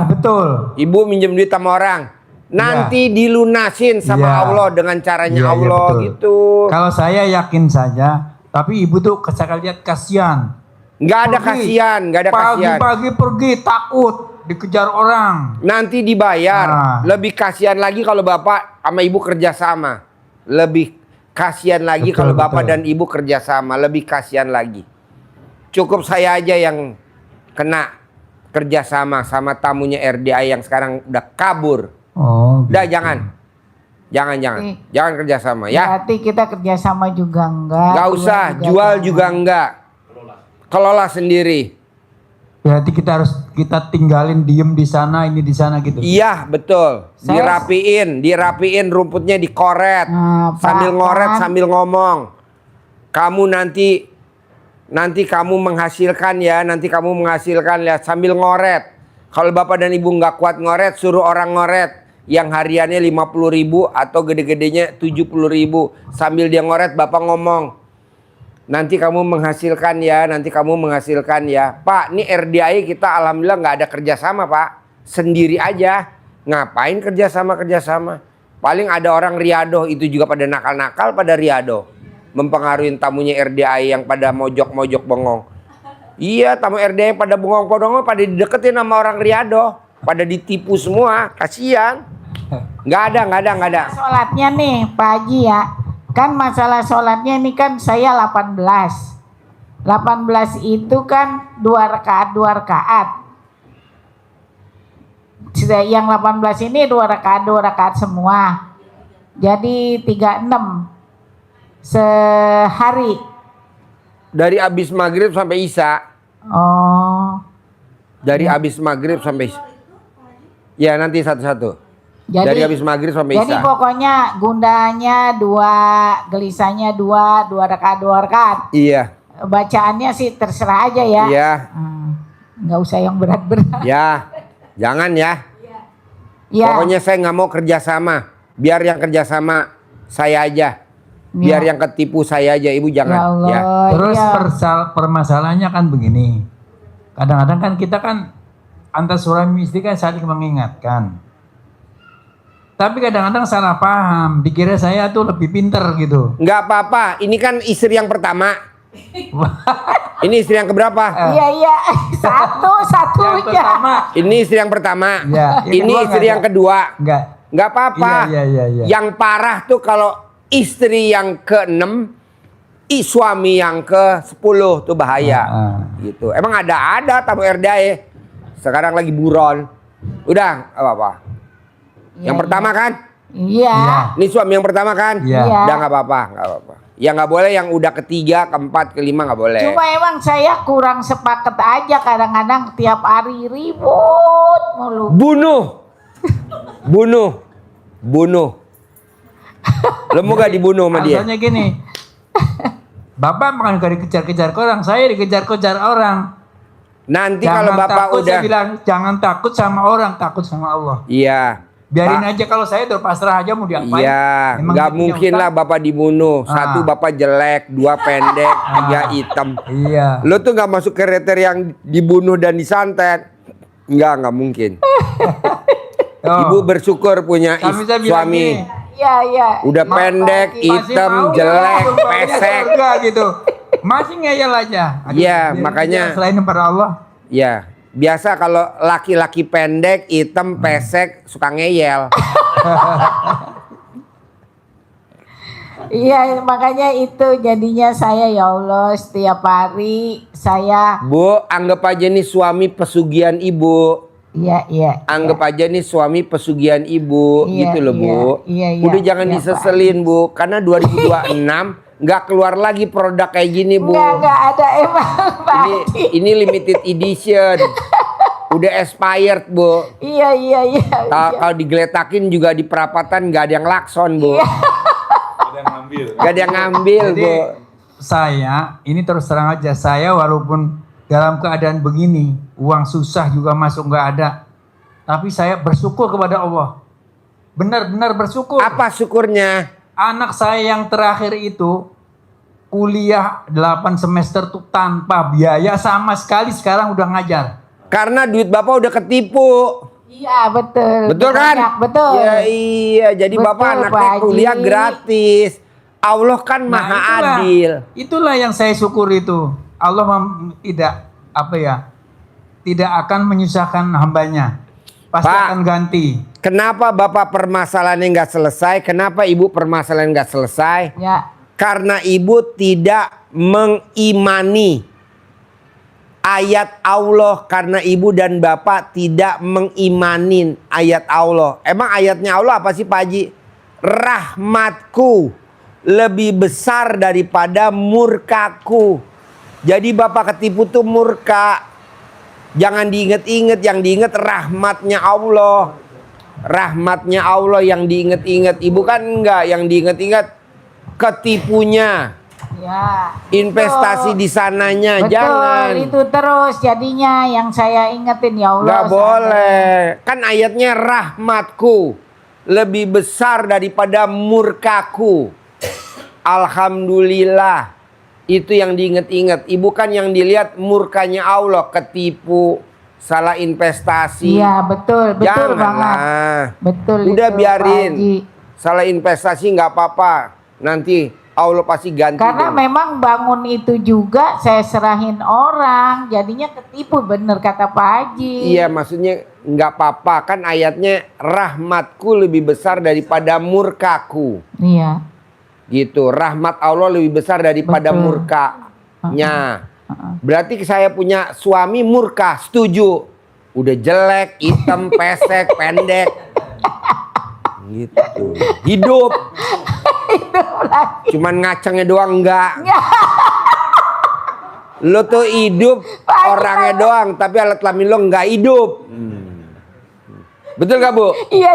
Betul. Ibu minjem duit sama orang. Nanti dilunasin sama Iya. Allah dengan caranya Iya, iya, Allah betul. gitu. Kalau saya yakin saja, tapi ibu tuh saya lihat kasihan. Nggak ada Pergi. kasihan, nggak ada kasihan. Pagi-pagi pergi takut dikejar orang. Nanti dibayar. Nah. Lebih kasihan lagi kalau bapak sama ibu kerjasama. Lebih kasihan lagi Betul, kalau bapak betul. dan ibu kerjasama. Lebih kasihan lagi. Cukup saya aja yang kena kerjasama sama tamunya RDA yang sekarang udah kabur. Oh, Udah gitu. jangan. Jangan. Oke. Jangan kerjasama ya. Berarti kita kerjasama juga enggak. Nggak usah. Jual jangan. juga enggak. Kelola sendiri. Berarti kita tinggalin diem di sana, ini di sana gitu. Iya betul. Saya- Dirapiin rumputnya dikoret. Nah, Pak, Sambil ngoret kan. sambil ngomong. Kamu nanti kamu menghasilkan ya. Nanti kamu menghasilkan ya sambil ngoret. Kalau bapak dan ibu nggak kuat ngoret, suruh orang ngoret. Yang hariannya 50.000 atau gede-gedenya 70.000. Sambil dia ngoret bapak ngomong. Nanti kamu menghasilkan ya, nanti kamu menghasilkan ya. Pak, ini RDI kita alhamdulillah nggak ada kerjasama Pak. Sendiri aja. Ngapain kerjasama? Paling ada orang riado, itu juga pada nakal-nakal pada riado. Mempengaruhi tamunya RDI yang pada mojok-mojok bengong. Iya, tamu RDI pada bengong-bengong pada dideketin sama orang riado. Pada ditipu semua, kasihan. Nggak ada. Sholatnya nih Pak Haji ya. Kan masalah sholatnya ini kan saya 18. 18 itu kan 2 rakaat. Yang 18 ini 2 rakaat semua. Jadi 36 sehari. Dari abis maghrib sampai isya. Oh. Dari abis maghrib sampai isya. Ya nanti satu-satu. Dari habis maghrib sampai Jadi isya. pokoknya gundanya 2, gelisahnya 2 rakaat. Iya. Bacaannya sih terserah aja ya. Iya. Nggak usah yang berat-berat. Ya. Jangan ya. Ya. Pokoknya saya nggak mau kerjasama. Biar yang kerjasama saya aja. Biar Ya. yang ketipu saya aja. Ibu Ya jangan. Allah. Ya. Terus iya. permasalahannya kan begini. Kadang-kadang kan kita kan antar suami istri kan saling mengingatkan. Tapi kadang-kadang salah paham, dikira saya tuh lebih pinter gitu. Nggak apa-apa, ini kan istri yang pertama. Ini istri yang keberapa? Iya, Yang satunya. pertama, Ini istri yang pertama. Ya, yang Ini kedua istri nggak yang ada. kedua. enggak. Nggak apa-apa. Iya. Yang parah tuh kalau istri yang ke-6, suami yang ke-10 tuh bahaya. Gitu. Emang ada tamu RDA. Sekarang lagi buron. Udah, nggak apa-apa. Yang pertama kan? Iya. Ini suami yang pertama kan? Iya. Udah nggak apa-apa, nggak apa-apa. Yang nggak boleh yang udah ketiga, keempat, kelima nggak boleh. Cuma emang saya kurang sepaket aja, kadang-kadang tiap hari ribut mulu. Bunuh. Lo mau gak dibunuh sama dia? Alasannya gini. Bapak makan gak dikejar-kejar orang, saya dikejar-kejar orang. Nanti kalau bapak takut, udah, saya bilang jangan takut sama orang, takut sama Allah. iya, Biarin aja, kalau saya udah pasrah aja mau diapain. iya, Emang nggak dia punya mungkin utang? lah bapak dibunuh. Satu bapak jelek, dua pendek, tiga hitam. Iya. Lo tuh nggak masuk kriteria yang dibunuh dan disantet. Nggak mungkin. Oh. Ibu bersyukur punya Kami saya bilang suami. gini, Iya. Udah pendek, masih hitam, mau jelek, nggak surga pesek. gitu. Masih ngeyel aja. Aduh, Iya, biarin makanya- aja, selain kepada Allah. Ya, biasa kalau laki-laki pendek, hitam, pesek, suka ngeyel. Iya, makanya itu jadinya saya, ya Allah, setiap hari saya Bu, anggap aja nih suami pesugihan ibu. iya. Anggap aja nih suami pesugihan ibu, Iya, gitu loh Bu. iya, Udah jangan iya, diseselin Bu, karena 2026 nggak keluar lagi produk kayak gini Bu. Enggak ada emang Pak Ini Haji. ini limited edition. Udah expired Bu. Iya. Kalau digeletakin juga di perapatan nggak ada yang lakson Bu. Nggak ada yang ngambil Jadi Bu. saya ini terus terang aja, saya walaupun dalam keadaan begini, uang susah juga masuk nggak ada, tapi saya bersyukur kepada Allah. Benar-benar bersyukur. Apa syukurnya? Anak saya yang terakhir itu kuliah 8 semester tuh tanpa biaya sama sekali, sekarang udah ngajar. Karena duit Bapak udah ketipu. Iya, betul. Betul kan? Banyak, betul. Ya, iya, jadi Betul, Bapak anaknya Pak Haji. kuliah gratis. Allah kan maha adil. Itulah yang saya syukur itu. Allah tidak akan menyusahkan hambanya. Pasti Pak. akan ganti. Kenapa Bapak permasalahannya nggak selesai? Kenapa Ibu permasalahan nggak selesai? Ya. Karena Ibu tidak mengimani ayat Allah. Karena Ibu dan Bapak tidak mengimanin ayat Allah. Emang ayatnya Allah apa sih Pak Haji? Rahmatku lebih besar daripada murkaku. Jadi Bapak ketipu tuh murka. Jangan diinget-inget, yang diinget rahmatnya Allah. Rahmatnya Allah yang diinget-inget. Ibu kan enggak, yang diinget-inget ketipunya. Ya. Investasi Itu. di sananya, Betul, jangan. itu terus jadinya yang saya ingetin, ya Allah. Nggak boleh. Kan ayatnya rahmatku lebih besar daripada murkaku. Alhamdulillah. Itu yang diinget-inget. Ibu kan yang dilihat murkanya Allah, ketipu, salah investasi. Iya, betul banget. Janganlah. Betul. Udah itu, biarin. Pak Haji. Salah investasi nggak apa-apa. Nanti Allah pasti ganti. Karena deh. memang bangun itu juga saya serahin orang, jadinya ketipu, bener kata Pak Haji. Iya, maksudnya nggak apa-apa. Kan ayatnya rahmatku lebih besar daripada murkaku. Iya. Gitu, rahmat Allah lebih besar daripada Betul. murkanya. Berarti saya punya suami murka, setuju. Udah jelek, hitam, pesek, pendek. Gitu. Hidup. Cuman ngacengnya doang enggak. Lo tuh hidup orangnya doang, tapi alat kelamin lo enggak hidup. Betul gak Bu? Iya.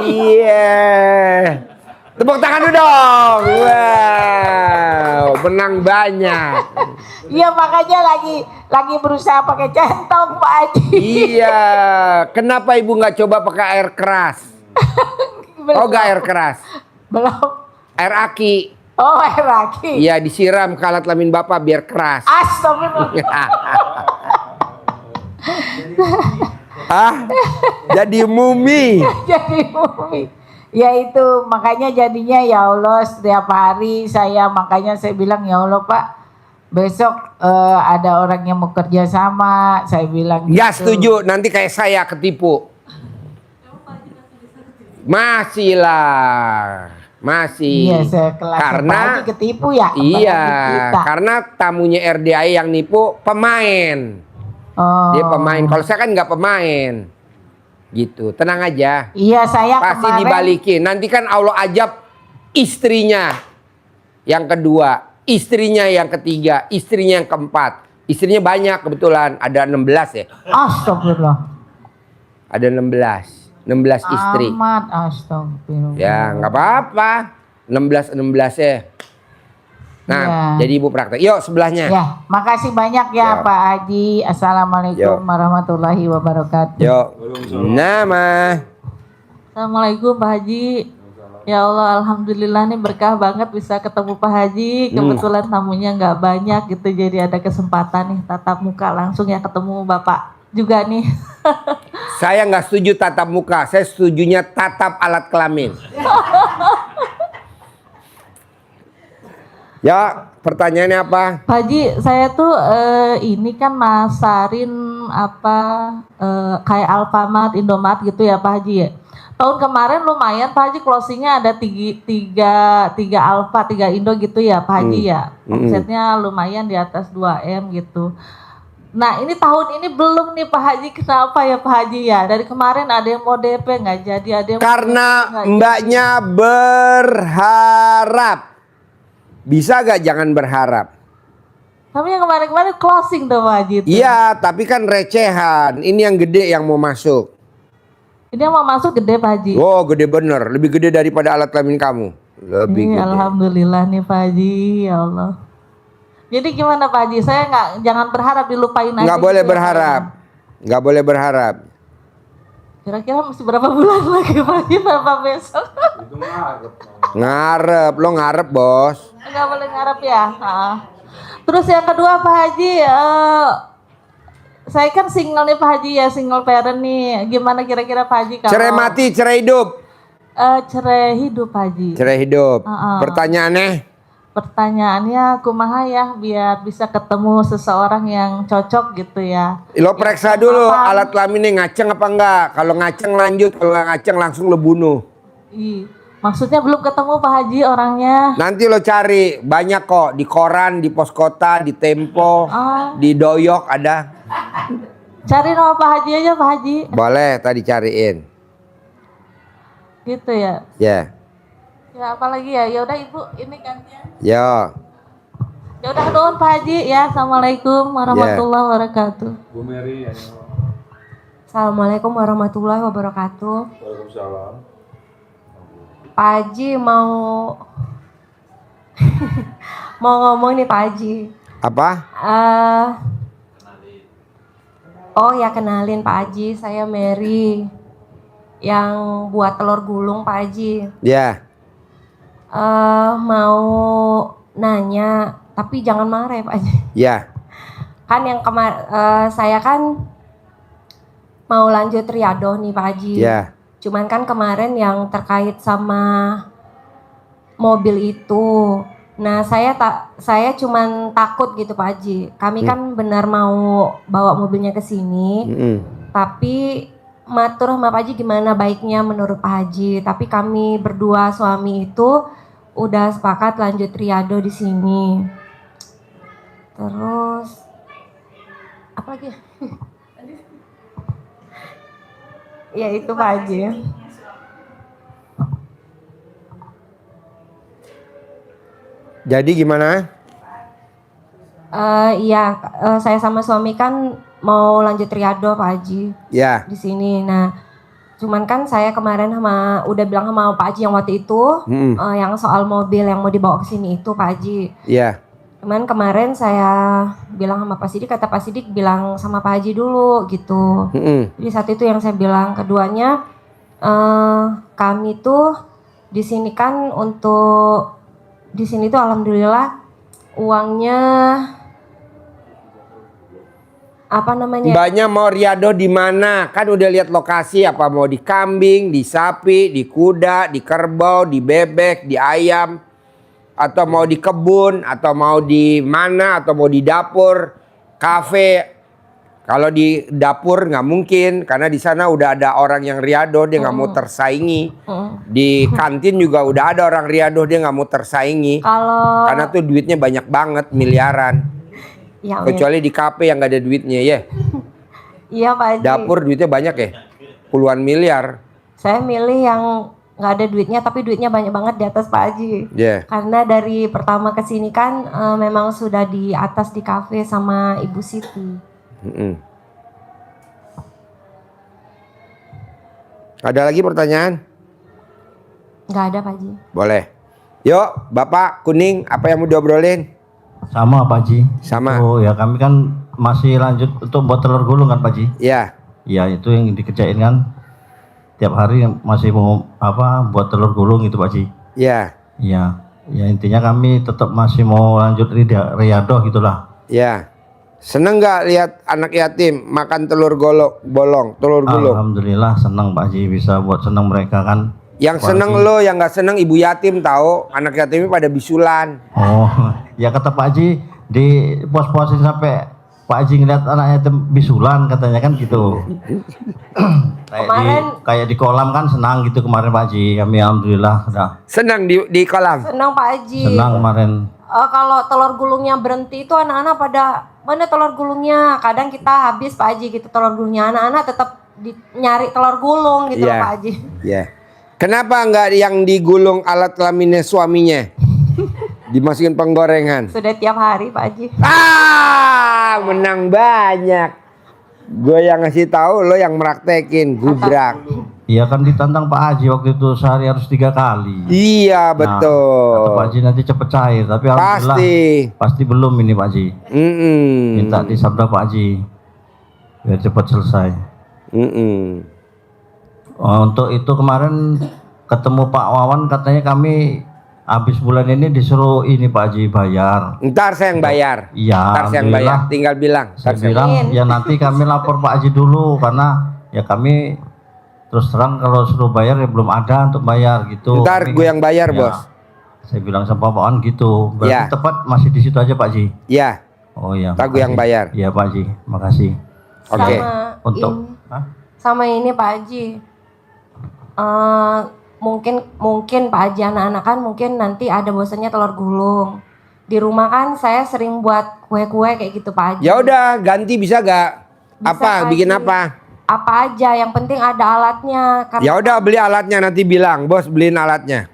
Iya. Tepuk tangan dulu dong. Wow, menang banyak. Iya, makanya lagi berusaha pakai centong Pak Haji. Iya. Kenapa Ibu nggak coba pakai air keras? Oh, nggak air keras. Belum. Air aki. Oh, air lagi. Iya, disiram ke alat kelamin Bapak biar keras. Astagfirullah. Jadi mumi. Jadi mumi. Ya itu makanya jadinya ya Allah setiap hari makanya saya bilang ya Allah Pak besok ada orang yang mau kerja sama saya bilang Gak gitu. setuju, nanti kayak saya ketipu. Masih lah, masih. Iya saya kelas Karena Pak Haji ketipu ya. iya, apalagi kita. karena tamunya RDI yang nipu pemain. Oh. Dia pemain. Kalau saya kan nggak pemain. Gitu, tenang aja. Iya saya Pasti kemarin dibalikin. Nanti kan Allah ajab istrinya yang kedua, istrinya yang ketiga, istrinya yang keempat. Istrinya banyak kebetulan, ada 16 ya. astagfirullah. Ada 16 istri. Amat astagfirullah. Ya, nggak apa-apa. 16 ya. Nah, Ya. jadi ibu praktek. Yuk sebelahnya. Ya, makasih banyak Ya. ya Pak Haji. Assalamualaikum Ya. warahmatullahi wabarakatuh. Yuk. Nama. Assalamualaikum Pak Haji. Ya Allah, alhamdulillah nih berkah banget bisa ketemu Pak Haji. Kebetulan tamunya nggak banyak gitu, jadi ada kesempatan nih tatap muka langsung ya ketemu Bapak juga nih. Saya nggak setuju tatap muka. Saya setujunya tatap alat kelamin. Ya, pertanyaannya apa? Pak Haji, saya tuh ini kan masarin kayak Alfamart, Indomart gitu ya Pak Haji ya. Tahun kemarin lumayan Pak Haji closingnya ada tiga Alfa, 3 Indo gitu ya Pak Haji ya. Omsetnya lumayan di atas 2M gitu. Nah ini tahun ini belum nih Pak Haji, kenapa ya Pak Haji ya? Dari kemarin ada yang mau DP nggak jadi, ada yang mau Karena DP nggak mbaknya berharap. Bisa gak jangan berharap? jadi. Tapi yang kemarin-kemarin closing tuh Pak Haji. Iya, tapi kan recehan. Ini yang gede yang mau masuk. Ini yang mau masuk gede Pak Haji. Oh, gede bener. Lebih gede daripada alat kelamin kamu. Lebih gede. Alhamdulillah nih Pak Haji, ya Allah. Jadi gimana Pak Haji? Saya jangan berharap dilupain aja. Nggak boleh gitu ya, berharap. Nggak boleh berharap. Kira-kira mesti berapa bulan lagi Pak Haji? Berapa besok? Ngarep, lo ngarep bos. Nggak boleh ngarep ya. Terus yang kedua Pak Haji, saya kan single nih Pak Haji ya, single parent nih. Gimana kira-kira Pak Haji kalau Cerai mati, cerai hidup. cerai hidup Pak Haji? Cerai hidup. Heeh. Pertanyaannya, Kumaha ya biar bisa ketemu seseorang yang cocok gitu ya. lo periksa dulu Apaan? alat kelaminnya ngaceng apa enggak. Kalau ngaceng lanjut, kalau nggak ngaceng langsung lo bunuh. Maksudnya belum ketemu Pak Haji orangnya. Nanti lo cari, banyak kok di koran, di pos kota, di Tempo, di Doyok ada. Cari nama Pak Haji aja Pak Haji. Boleh tadi cariin. Gitu ya. Ya. Ya apalagi ya. Ya udah Ibu ini gantian. Yo. Ya udah nuhun Pak Haji ya. Assalamualaikum warahmatullahi wabarakatuh. Bu Mary, Assalamualaikum warahmatullahi wabarakatuh. Waalaikumsalam. Pak Haji mau mau ngomong nih Pak Haji. Apa? Oh ya kenalin Pak Haji, saya Mary yang buat telur gulung Pak Haji. Ya. Mau nanya, tapi jangan marah ya Pak Haji. Ya. Kan yang saya kan mau lanjut riadoh nih Pak Haji. Ya. Cuman kan kemarin yang terkait sama mobil itu. Nah, saya cuman takut gitu Pak Haji. Kami kan benar mau bawa mobilnya ke sini. Tapi matur sama Pak Haji gimana baiknya menurut Pak Haji. Tapi kami berdua suami itu udah sepakat lanjut riado di sini. Terus apa lagi? Ya itu Pak Haji. Jadi gimana? Iya, saya sama suami kan mau lanjut riado Pak Haji Ya. di sini. Nah, cuman kan saya kemarin udah bilang sama Pak Haji yang waktu itu, yang soal mobil yang mau dibawa ke sini itu Pak Haji. Ya. Cuman kemarin saya bilang sama Pak Sidik, kata Pak Sidik bilang sama Pak Haji dulu gitu. Jadi saat itu yang saya bilang. Keduanya, kami tuh di sini kan di sini tuh alhamdulillah uangnya apa namanya? Mbaknya mau riadoh di mana? Kan udah lihat lokasi, apa mau di kambing, di sapi, di kuda, di kerbau, di bebek, di ayam, atau mau di kebun, atau mau di mana, atau mau di dapur, kafe. Kalau di dapur nggak mungkin, karena di sana udah ada orang yang riadoh, dia nggak mau tersaingi. Di kantin juga udah ada orang riadoh, dia nggak mau tersaingi. Kalau Karena tuh duitnya banyak banget, miliaran. ya, Kecuali di kafe yang nggak ada duitnya ya. iya Pak Haji. Dapur duitnya banyak ya, puluhan miliar. Saya milih yang nggak ada duitnya tapi duitnya banyak banget di atas Pak Haji. Ya. Karena dari pertama ke sini kan memang sudah di atas di kafe sama Ibu Siti. Ada lagi pertanyaan? Nggak ada Pak Haji. Boleh. Yuk, Bapak Kuning, apa yang mau diobrolin? Sama Pak Haji. Sama. Oh ya, kami kan masih lanjut untuk buat telur gulung kan Pak Haji. Ya. Ya itu yang dikerjain kan. Tiap hari masih mau buat telur gulung itu Pak Haji. Ya. Iya. Ya intinya kami tetap masih mau lanjut riadoh gitulah. Ya. Seneng nggak lihat anak yatim makan telur bolong, telur gulung? Alhamdulillah senang Pak Haji, bisa buat senang mereka kan. Yang seneng lo, yang nggak seneng ibu yatim tahu. Anak yatimnya pada bisulan. Oh, ya kata Pak Haji di pos-posin sampai Pak Haji ngeliat anak yatim bisulan katanya kan gitu. kayak di kolam kan senang gitu kemarin Pak Haji. Kami alhamdulillah udah Senang di kolam. Senang Pak Haji. senang kemarin. Kalau telur gulungnya berhenti itu anak-anak pada mana telur gulungnya? Kadang kita habis Pak Haji gitu telur gulungnya. Anak-anak tetap nyari telur gulung gitu Iya. Pak Haji. Ya. Kenapa nggak yang digulung alat kelaminnya suaminya? Dimasukin penggorengan. Sudah tiap hari Pak Haji. Menang banyak. Gue yang ngasih tahu, lo yang meraktekin, gubrak. Iya kan ditantang Pak Haji waktu itu sehari harus 3 kali. Iya Kata betul. Pak Haji nanti cepet cair, tapi alhamdulillah pasti belum ini Pak Haji. Minta disabda Pak Haji biar cepat selesai. Untuk itu kemarin ketemu Pak Wawan katanya kami habis bulan ini disuruh ini Pak Haji bayar. Ntar saya yang bayar. Iya. Ntar saya yang bayar. Tinggal bilang. Saya bilang ya nanti kami lapor Pak Haji dulu karena ya kami terus terang kalau suruh bayar ya belum ada untuk bayar gitu. Ntar gue yang bayar ya, bos. Saya bilang sama Pak Wawan gitu. Berarti Ya. tepat masih di situ aja Pak Haji. Iya. Oh iya. Ntar gue yang bayar. Iya Pak Haji. Makasih. Oke. Sama ini Pak Haji. Mungkin Pak Haji anak-anak kan mungkin nanti ada bosannya telur gulung. Di rumah kan saya sering buat kue-kue kayak gitu Pak Haji. Ya udah ganti bisa gak? Bisa, Apa? Pak Bikin Haji. apa? Apa aja yang penting ada alatnya. Ya udah beli alatnya nanti bilang bos beliin alatnya.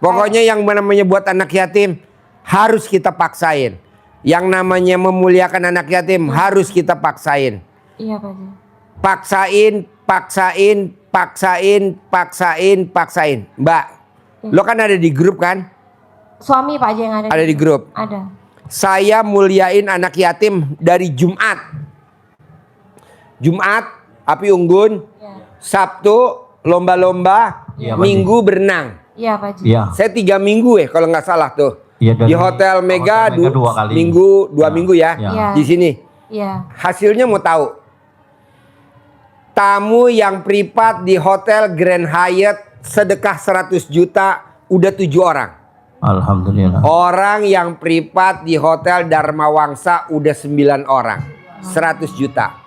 Pokoknya yang namanya buat anak yatim harus kita paksain. Yang namanya memuliakan anak yatim harus kita paksain. Iya Pak Haji. Paksain. Mbak, lo kan ada di grup kan? Suami Pak Haji yang ada. Ada di grup. Ada. Saya muliain anak yatim dari Jumat, api unggun, Sabtu lomba-lomba, Iya, Pak Minggu berenang. Iya Pak Haji. Iya. Saya 3 minggu kalau nggak salah tuh. Iya, Di Hotel Mega, Hotel Mega 2 kali. dua minggu ya. Iya. Di sini. Iya. Hasilnya mau tahu. Tamu yang privat di Hotel Grand Hyatt sedekah 100 juta udah 7 orang. Alhamdulillah. Orang yang privat di Hotel Dharma Wangsa udah 9 orang. 100 juta.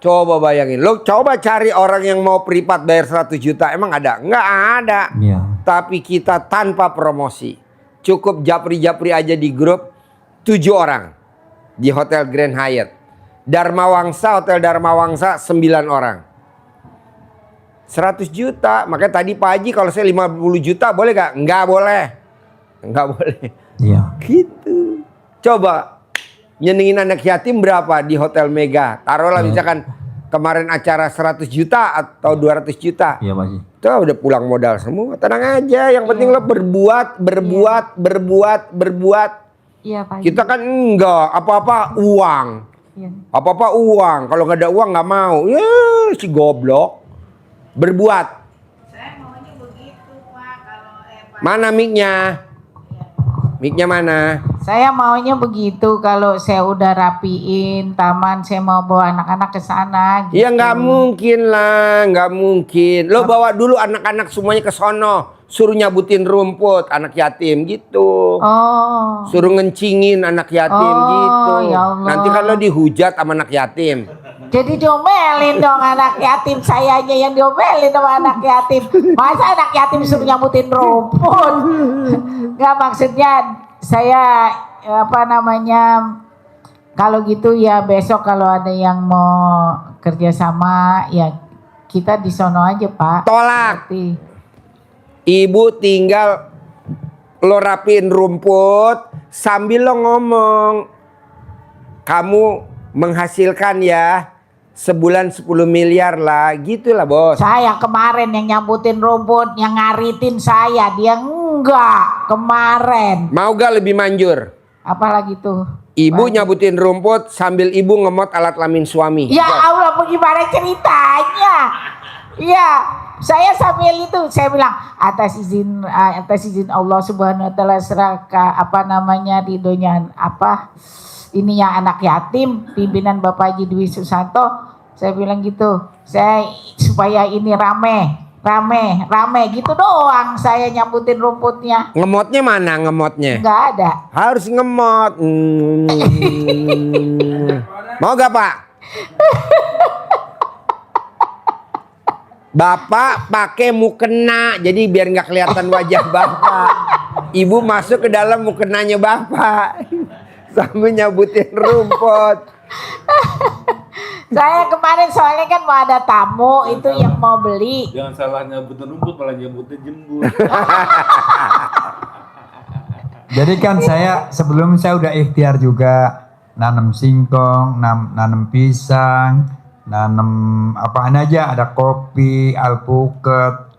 Coba bayangin. Lo coba cari orang yang mau privat bayar 100 juta. Emang ada? Nggak ada. Iya. Tapi kita tanpa promosi. Cukup japri-japri aja di grup. 7 orang. Di Hotel Grand Hyatt. Hotel Dharma Wangsa 9 orang. 100 juta. Makanya tadi Pak Haji kalau saya 50 juta boleh gak? Nggak boleh. Nggak boleh. Iya. Gitu. Coba nyenengin anak yatim berapa di Hotel Mega? Taruhlah misalkan kemarin acara 100 juta atau 200 juta. Iya Pak Haji. Itu udah pulang modal semua. Tenang aja. Yang penting lo berbuat. Iya Pak Haji. Kita kan enggak. Apa-apa uang. Iya. Apa-apa uang. Kalau nggak ada uang nggak mau. Ya si goblok. Berbuat. Mana mic-nya? Mic-nya mana? Saya maunya begitu, kalau saya udah rapiin taman, saya mau bawa anak-anak ke sana gitu. Ya nggak mungkin lah, nggak mungkin. Lo bawa dulu anak-anak semuanya ke sono, suruh nyabutin rumput anak yatim gitu. Oh. Suruh ngencingin anak yatim gitu. Ya Allah. Nanti kalau dihujat sama anak yatim. Jadi diomelin dong anak yatim, sayanya yang diomelin sama anak yatim. Masa anak yatim suruh nyabutin rumput? Nggak, maksudnya saya kalau gitu ya besok kalau ada yang mau kerjasama ya kita di sono aja Pak. Tolak. Berarti. Ibu tinggal lo rapiin rumput sambil lo ngomong, kamu menghasilkan ya sebulan 10 miliar lah, gitulah bos. Saya kemarin yang nyambutin rumput, yang ngaritin saya, dia enggak kemarin. Mau gak lebih manjur? Apalagi tuh? Ibu nyabutin rumput sambil ibu ngemot alat kelamin suami. Ya Allah, bagaimana ceritanya? Ya, saya sambil itu saya bilang atas izin Allah Subhanahu wa taala seraka ridhonya ininya anak yatim pimpinan Bapak Haji Dwi Susanto, saya bilang gitu. Saya supaya ini rame gitu doang saya nyambutin rumputnya. Ngemotnya mana ngemotnya? Enggak ada. Harus ngemot. Mau gak Pak? Bapak pakai mukena, jadi biar nggak kelihatan wajah Bapak. Ibu masuk ke dalam mukenanya Bapak sambil nyabutin rumput. Saya kemarin soalnya kan mau ada tamu itu yang mau beli. Jangan salah nyabutin rumput, malah nyabutin jembut. Jadi kan sebelum saya udah ikhtiar juga nanam singkong, nanam pisang, nanam apaan aja, ada kopi, alpukat,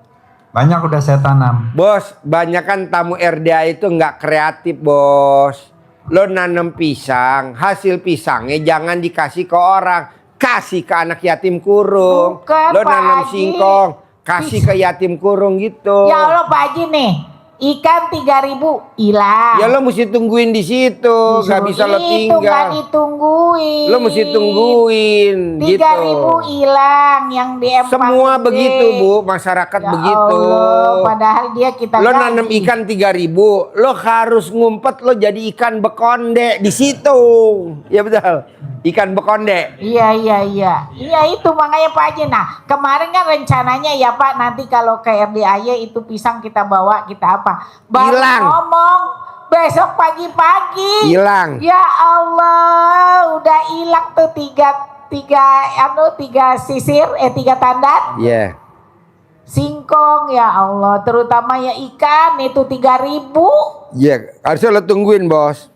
banyak udah saya tanam. Bos, banyak kan tamu RDA itu nggak kreatif bos. Lo nanam pisang, hasil pisangnya jangan dikasih ke orang, kasih ke anak yatim kurung. Bukan, Lo Pak nanam Haji. singkong, kasih ke yatim kurung gitu. Ya Allah Pak Haji nih, ikan 3.000 hilang. Ya lo mesti tungguin di situ, nggak bisa lo Itu nggak tinggal. ditungguin. Lo mesti tungguin 3.000 gitu. hilang yang di empang Semua gede. begitu Bu, masyarakat Ya begitu. Allah, padahal dia kita Lo gaji. nanam ikan 3.000, lo harus ngumpet lo jadi ikan bekonde di situ. Ya betul, ikan bekonde. Iya itu makanya Pak Haji. Nah kemarin kan rencananya ya Pak, nanti kalau ke RDAY itu pisang kita bawa, kita apa? Baru Hilang. ngomong besok pagi-pagi. Hilang. Ya Allah, udah hilang tuh tiga sisir, 3 tandan. Iya. Singkong ya Allah, terutama ya ikan itu 3.000. Iya, harusnya lo tungguin bos.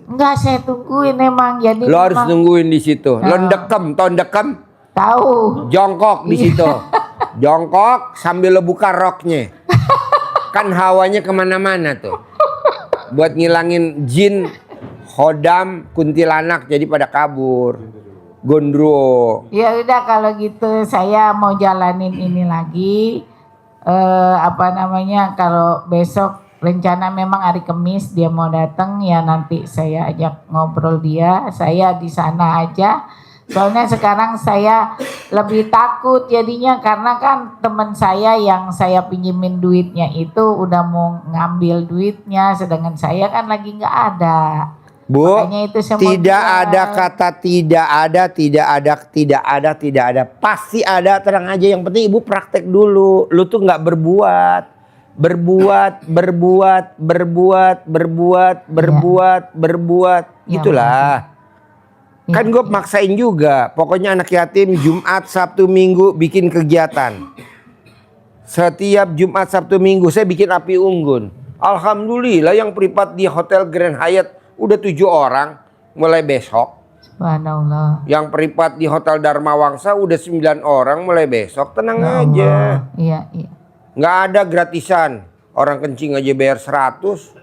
Enggak, saya tungguin emang. Jadi Lo harus memang nungguin di situ. Lo Nah. ndekem, tau ndekem? tahu. Jongkok di situ. Jongkok sambil lo buka roknya. Kan hawanya kemana-mana tuh. Buat ngilangin jin, hodam, kuntilanak jadi pada kabur. Gondro. Ya udah kalau gitu saya mau jalanin ini lagi. Kalau besok rencana memang hari Kamis dia mau datang, ya nanti saya ajak ngobrol dia. Saya di sana aja. Soalnya sekarang saya lebih takut jadinya karena kan teman saya yang saya pinjemin duitnya itu udah mau ngambil duitnya, sedangkan saya kan lagi nggak ada. Bu, Makanya itu saya mau tidak jual. ada kata tidak ada. Pasti ada, tenang aja. Yang penting ibu praktek dulu. Lu tuh nggak berbuat. Gitulah. Kan gue maksain juga. Pokoknya anak yatim Jumat, Sabtu, Minggu bikin kegiatan. Setiap Jumat, Sabtu, Minggu saya bikin api unggun. Alhamdulillah yang privat di Hotel Grand Hyatt udah 7 orang mulai besok. Subhanallah. Yang privat di Hotel Dharma Wangsa udah 9 orang mulai besok. Tenang Ya aja. Allah. Iya. Nggak ada gratisan. Orang kencing aja bayar 100.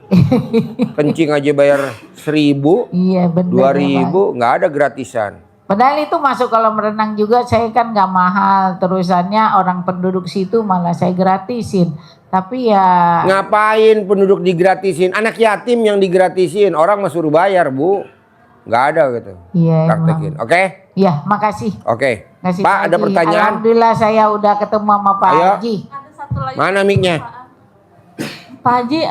Kencing aja bayar 1.000. Iya benar. 2.000. Nggak ada gratisan. Padahal itu masuk kolam renang juga, saya kan nggak mahal, terusannya orang penduduk situ malah saya gratisin. Tapi ya Ngapain penduduk digratisin? Anak yatim yang digratisin, orang mah suruh bayar, Bu. Nggak ada gitu. iya Praktekin, emang. oke? Ya makasih. Oke. Makasih, Pak, ada Haji. pertanyaan? Alhamdulillah saya udah ketemu sama Pak Ayo. Haji. Ada satu lagi. Mana mic-nya? Pak Haji,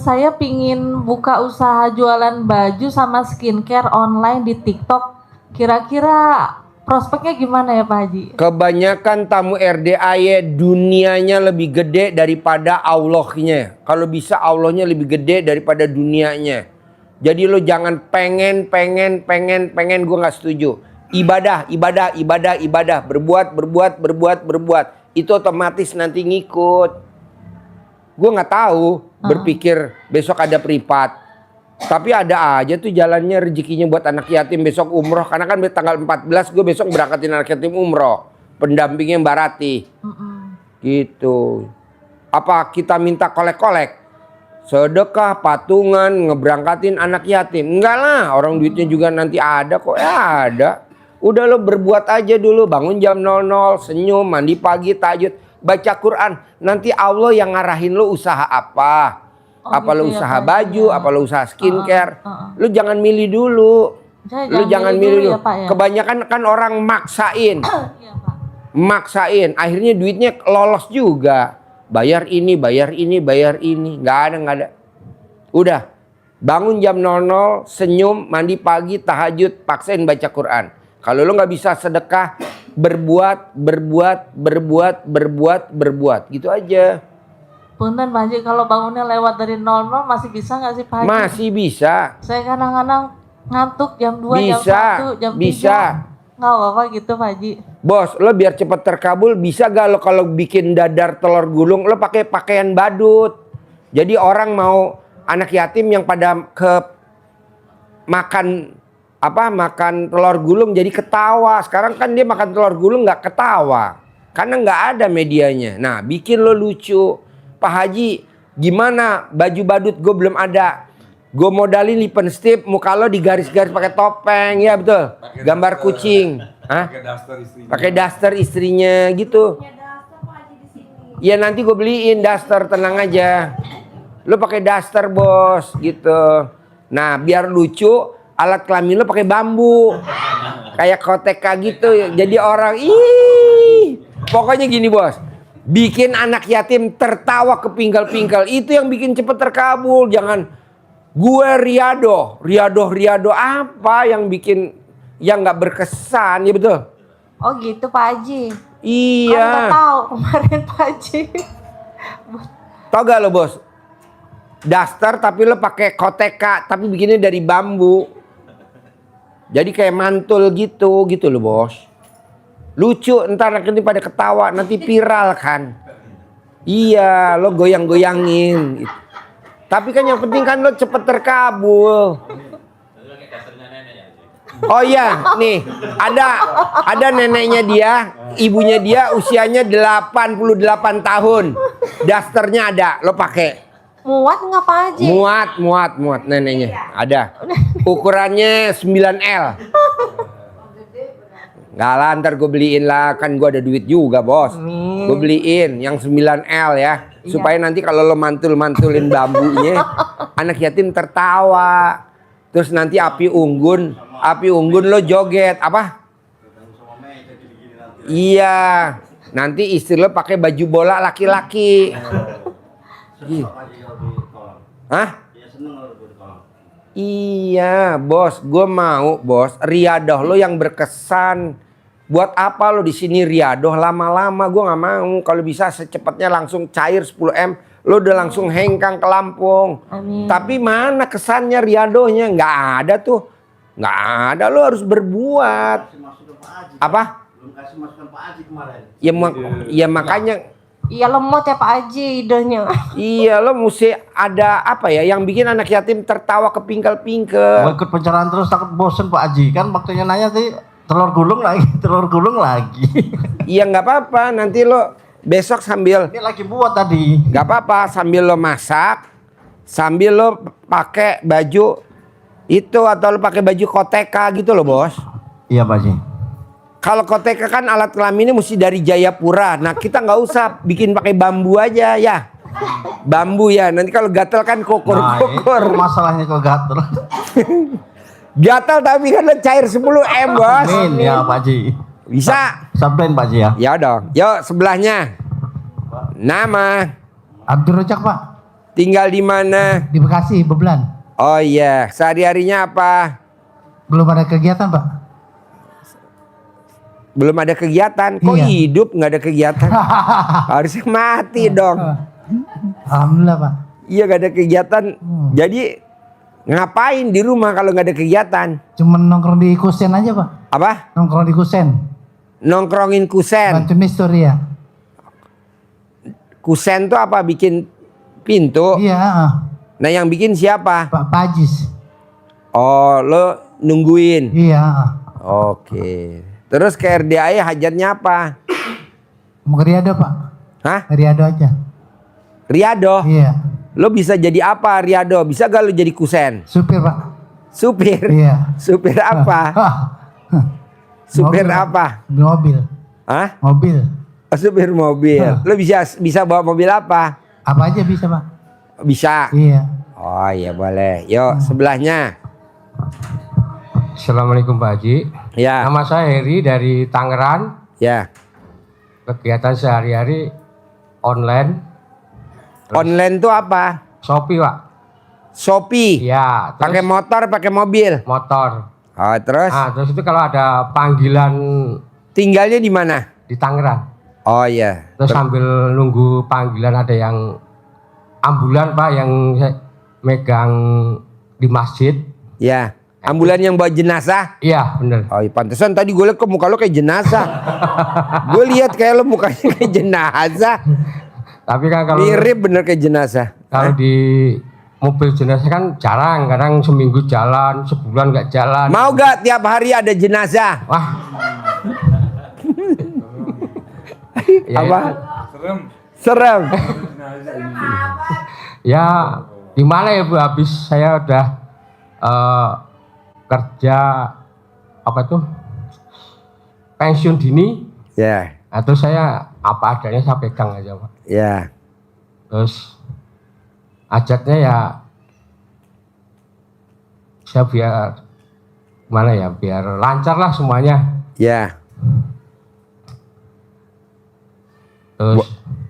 saya pingin buka usaha jualan baju sama skincare online di TikTok. Kira-kira prospeknya gimana ya Pak Haji? Kebanyakan tamu RDAY dunianya lebih gede daripada Allahnya. Kalau bisa Allahnya lebih gede daripada dunianya. Jadi lo jangan pengen, gue nggak setuju. Ibadah. Berbuat. Itu otomatis nanti ngikut. Gue nggak tahu, berpikir besok ada privat. Tapi ada aja tuh jalannya rezekinya buat anak yatim besok umroh. Karena kan tanggal 14 gue besok berangkatin anak yatim umroh. Pendampingnya Mbak Rati. Gitu. Apa kita minta kolek-kolek? Sedekah, patungan, ngeberangkatin anak yatim. Enggak lah, orang duitnya juga nanti ada kok. Ya ada. Udah lo berbuat aja dulu. Bangun jam 00, senyum, mandi pagi, tahajud, baca Quran. Nanti Allah yang ngarahin lo usaha apa. Apa lo gitu ya, usaha Pak, baju, ya. apa lo usaha skincare. Lo jangan milih dulu. Lu jangan milih dulu. ya, Pak, ya? Kebanyakan kan orang maksain. Iya, Pak. Maksain. Akhirnya duitnya lolos juga. Bayar ini. Nggak ada. Udah. Bangun jam 00, senyum, mandi pagi, tahajud, paksain baca Quran. Kalau lo nggak bisa sedekah, berbuat. Gitu aja. Punten Pak Haji, kalau bangunnya lewat dari 00 masih bisa nggak sih Pak Haji? Masih bisa. Saya kadang-kadang ngantuk jam 2, Bisa, jam 1, jam 3. bisa. Nggak apa-apa gitu Pak Haji. Bos, lo biar cepet terkabul bisa gak lo kalau bikin dadar telur gulung lo pakai pakaian badut. Jadi orang mau anak yatim yang pada makan telur gulung jadi ketawa. Sekarang kan dia makan telur gulung nggak ketawa karena nggak ada medianya. Nah, bikin lo lucu. Pak Haji, gimana baju badut gue belum ada. Gue modalin lipstick, muka lo digaris-garis pakai topeng, ya betul. Gambar kucing. Pakai daster istrinya gitu. Ya nanti gue beliin daster, tenang aja. Lo pakai daster bos, gitu. Nah biar lucu, alat kelamin lo pakai bambu, kayak koteka gitu. Jadi orang pokoknya gini bos. Bikin anak yatim tertawa kepinggal-pinggal. Itu yang bikin cepet terkabul. Jangan gue riado apa yang bikin yang nggak berkesan, ya betul. Oh gitu Pak Haji. Iya. Kan nggak tahu kemarin Pak Haji. Tau gak lo bos? Daster tapi lo pakai koteka tapi bikinnya dari bambu. Jadi kayak mantul gitu lo bos. Lucu, ntar nanti pada ketawa, nanti viral kan. Iya, lo goyang-goyangin. Tapi kan yang penting kan lo cepet terkabul. Oh iya, nih ada neneknya dia, ibunya dia usianya 88 tahun. Dasternya ada, lo pakai. Muat nggak Pak Haji? Muat neneknya. Ada. Ukurannya 9L. Nggak lah, ntar gue beliin lah. Kan gue ada duit juga bos. Gue beliin yang 9L ya. Supaya nanti kalau lo mantulin bambunya, anak yatim tertawa. Terus nanti api unggun lo joget. Apa? Iya. Nanti istri lo pakai baju bola laki-laki. Hah? Iya bos, gue mau bos riadoh lo yang berkesan. Buat apa lo di sini riadoh lama-lama? Gue nggak mau. Kalau bisa secepatnya langsung cair 10M, lo udah langsung hengkang ke Lampung. Amin. Tapi mana kesannya riadohnya? Nggak ada tuh, nggak ada. Lo harus berbuat. Apa? Ya makanya. Iya lemot ya Pak Haji idenya. Iya lo mesti ada apa ya yang bikin anak yatim tertawa kepingkel-pingkel. Mau ikut pencerahan terus takut bosen Pak Haji, kan waktunya nanya tadi telur gulung lagi. Iya nggak apa-apa, nanti lo besok sambil Ini lagi buat tadi. nggak apa-apa sambil lo masak, sambil lo pakai baju itu atau lo pakai baju koteka gitu lo bos. Iya Pak Haji. Kalau koteka kan alat kelaminnya mesti dari Jayapura. Nah kita nggak usah bikin pakai bambu aja ya. Bambu ya. Nanti kalau gatel kan Nah, kokor-kokor. itu masalahnya kalau gatel. Gatel tapi kan cair 10M bos. Amin ya Pak Haji. Bisa. Sampein Pak Haji ya. Ya dong. Yuk sebelahnya. Nama. Abdul Rojak Pak, Tinggal di mana? di Bekasi, Beblan. Oh iya. Sehari-harinya apa? Belum ada kegiatan Pak. Belum ada kegiatan. Kok Iya. hidup nggak ada kegiatan? Harusnya mati dong. Alhamdulillah Pak. Iya nggak ada kegiatan. Jadi ngapain di rumah kalau nggak ada kegiatan? Cuman nongkrong di kusen aja Pak. Apa? Nongkrong di kusen. Nongkrongin kusen. Bantu histori ya. Kusen tuh apa? Bikin pintu. Iya. Nah yang bikin siapa? Pak Pajis. Oh lo nungguin. Iya. Oke. Terus ke RDAI hajatnya apa? Mau ke Riado Pak. Hah? Riado aja. Riado. Iya. Lo bisa jadi apa Riado? Bisa gak lo jadi kusen? Supir Pak. Supir. Iya. Supir apa? Supir Mobil, Pak. apa? Mobil. Hah? Mobil. Oh, supir mobil. Lo bisa bawa mobil apa? Apa aja bisa Pak. Bisa. Iya. Oh iya boleh. Yuk sebelahnya. Assalamualaikum Pak Haji. Ya. Nama saya Heri dari Tangerang. Ya. Kegiatan sehari-hari online. Online tuh apa? Shopee Pak. Shopee. Iya. Pakai motor, pakai mobil. Motor. Oh terus? Terus itu kalau ada panggilan Tinggalnya di mana? di Tangerang. Oh iya. Terus sambil nunggu panggilan ada yang ambulan Pak yang megang di masjid. Ya. Ambulan yang bawa jenazah? Iya bener. Oh iya, pantesan tadi gue liat ke muka lo kayak jenazah. Gue lihat kayak lo mukanya kayak jenazah. Tapi kan kalau Mirip bener kayak jenazah. kalau di mobil jenazah kan jarang, kadang seminggu jalan, sebulan nggak jalan. Mau gak tiap hari ada jenazah? Wah. Ya, Apa? Serem. Ya gimana ya Bu, habis saya udah kerja apa tuh pensiun dini. Ya. Nah, terus saya apa adanya saya pegang aja Pak. Ya. Terus ajatnya ya saya biar gimana ya, biar lancar lah semuanya. Ya. Terus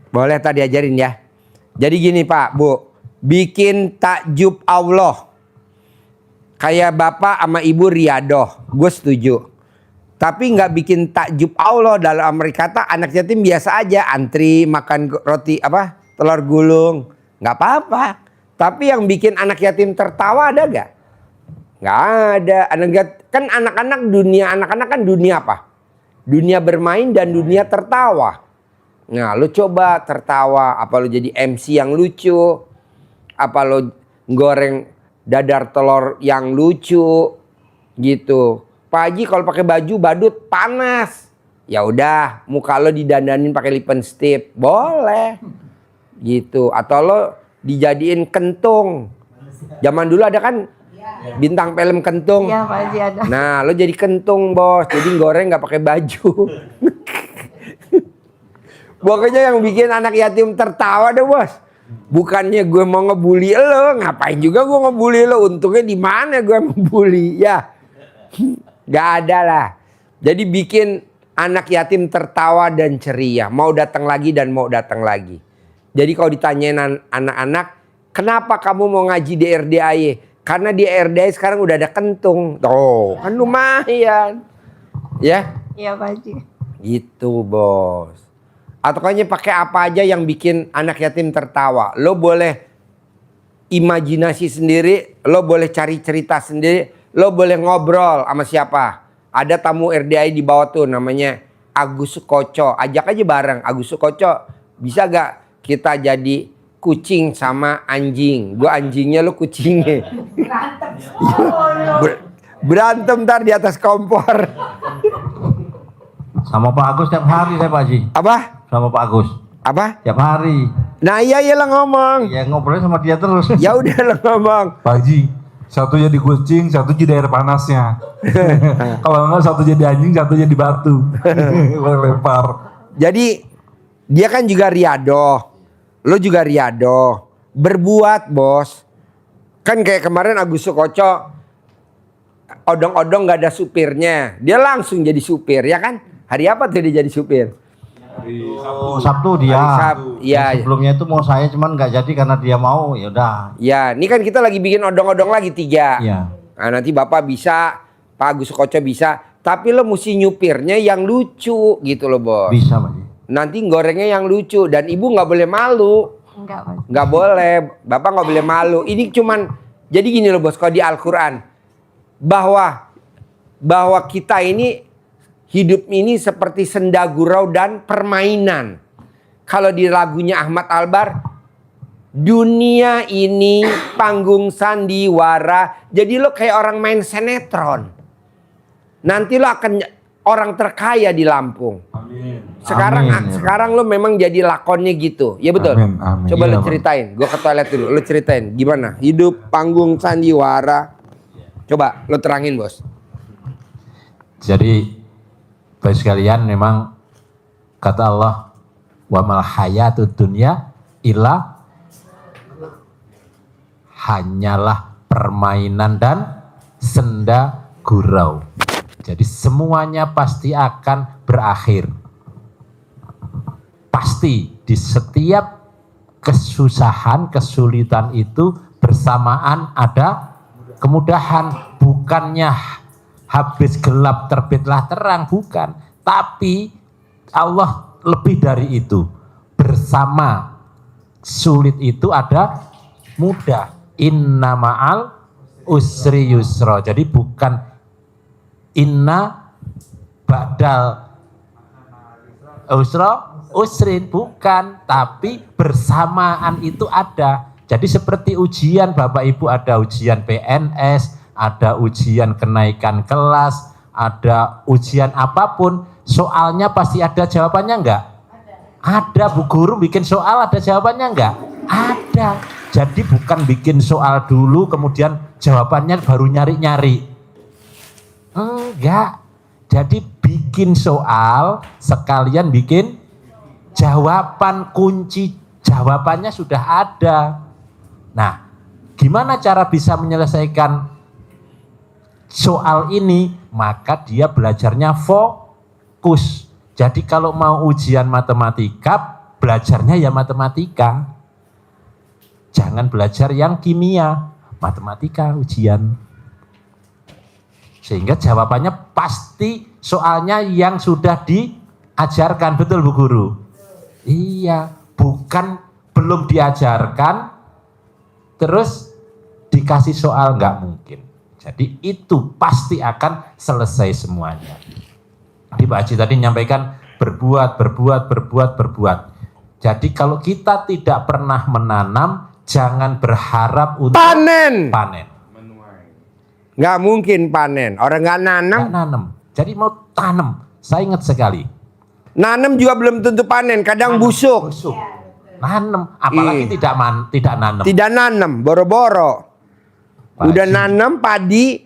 Boleh tadi ajarin ya. Jadi gini Pak, Bu, bikin takjub Allah. Kayak Bapak sama Ibu riadoh, gue setuju. Tapi nggak bikin takjub Allah. Dalam Amerika kata anak yatim biasa aja, antri makan roti apa telur gulung, nggak apa-apa. Tapi yang bikin anak yatim tertawa ada gak? Nggak ada. Kan anak-anak kan dunia apa? Dunia bermain dan dunia tertawa. Nah, lu coba tertawa, apa lu jadi MC yang lucu, apa lu goreng dadar telur yang lucu, gitu. Pak Haji kalau pakai baju badut panas, ya udah muka lo didandanin pakai lipstick, boleh, gitu. Atau lo dijadiin kentung. Zaman dulu ada kan bintang film kentung. Iya Pak Haji ada. Nah, lo jadi kentung bos, jadi goreng nggak pakai baju. Pokoknya yang bikin anak yatim tertawa deh bos. Bukannya gue mau ngebully lo, ngapain juga gue ngebully lo? Untungnya di mana gue ngebully ya? Gak ada lah. Jadi bikin anak yatim tertawa dan ceria, mau datang lagi dan mau datang lagi. Jadi kalau ditanyain anak-anak, kenapa kamu mau ngaji di RDAY? Karena di RDAY sekarang udah ada kentung. Tuh, kan lumayan. Ya? Iya Pak Haji. Gitu bos. Atau kayaknya pakai apa aja yang bikin anak yatim tertawa. Lo boleh imajinasi sendiri, lo boleh cari cerita sendiri, lo boleh ngobrol sama siapa. Ada tamu RDAY di bawah tuh namanya Agus Sukoco. Ajak aja bareng Agus Sukoco. Bisa gak kita jadi kucing sama anjing? Gue anjingnya, lo kucingnya. Berantem ntar di atas kompor. Sama Pak Agus tiap hari saya Pak Haji. Apa? Sama Pak Agus. Apa? Tiap hari. Nah iya lah ngomong. Ya ngobrolnya sama dia terus. Ya udah lo ngomong. Pak Haji, Satu jadi kucing, satu jadi air panasnya. Kalau enggak satu jadi anjing, satu jadi batu. Lempar. Jadi dia kan juga riadoh, lo juga riadoh, berbuat bos. Kan kayak kemarin Agus Sukoco, odong-odong gak ada supirnya, dia langsung jadi supir ya kan? Hari apa tuh dia jadi supir? Sabtu dia. Iya. Sebelumnya itu mau saya cuman nggak jadi karena dia mau, ya udah. Ya, ini kan kita lagi bikin odong-odong lagi 3. Iya. Nah, nanti Bapak bisa, Pak Agus Sukoco bisa, tapi lo mesti nyupirnya yang lucu gitu loh bos. Bisa Pak Haji. Nanti gorengnya yang lucu dan ibu nggak boleh malu. Enggak, Pak. Nggak boleh, Bapak nggak boleh malu. Ini cuman jadi gini loh bos, kalau di Al-Quran bahwa kita ini hidup ini seperti senda gurau dan permainan. Kalau di lagunya Ahmad Albar, dunia ini panggung sandiwara. Jadi lo kayak orang main sinetron. Nanti lo akan orang terkaya di Lampung. Amin. Sekarang lo memang jadi lakonnya gitu. Ya betul? Amin, amin. Coba Iya, lo ceritain. Gue ke toilet dulu. Lo ceritain gimana hidup panggung sandiwara. Coba lo terangin bos. Jadi baik sekalian, memang kata Allah, wa mal hayatud dunya illa, hanyalah permainan dan senda gurau. Jadi semuanya pasti akan berakhir. Pasti di setiap kesusahan, kesulitan itu bersamaan ada kemudahan. Bukannya habis gelap terbitlah terang, bukan. Tapi Allah lebih dari itu. Bersama sulit itu ada mudah. Inna ma'al usri yusra. Jadi bukan inna ba'dal usra usrin, bukan. Tapi bersamaan itu ada. Jadi seperti ujian Bapak Ibu, ada ujian PNS, ada ujian kenaikan kelas, ada ujian apapun, soalnya pasti ada jawabannya enggak? Ada. Bu guru bikin soal ada jawabannya enggak? Ada. Jadi bukan bikin soal dulu kemudian jawabannya baru nyari-nyari. Enggak. Jadi bikin soal sekalian bikin jawaban, kunci jawabannya sudah ada. Nah, gimana cara bisa menyelesaikan soal ini? Maka dia belajarnya fokus. Jadi kalau mau ujian matematika, belajarnya ya matematika. Jangan belajar yang kimia, matematika ujian. Sehingga jawabannya pasti soalnya yang sudah diajarkan. Betul Bu Guru? Iya, bukan belum diajarkan terus dikasih soal, nggak mungkin. Jadi itu pasti akan selesai semuanya. Di Pak Haji tadi menyampaikan berbuat. Jadi kalau kita tidak pernah menanam, jangan berharap untuk panen. Nggak mungkin panen. Orang nggak nanam. Nggak nanam. Jadi mau tanam. Saya ingat sekali. Nanam juga belum tentu panen. Kadang busuk. Nanam, apalagi tidak nanam. Tidak nanam, boro-boro. Udah nanam padi,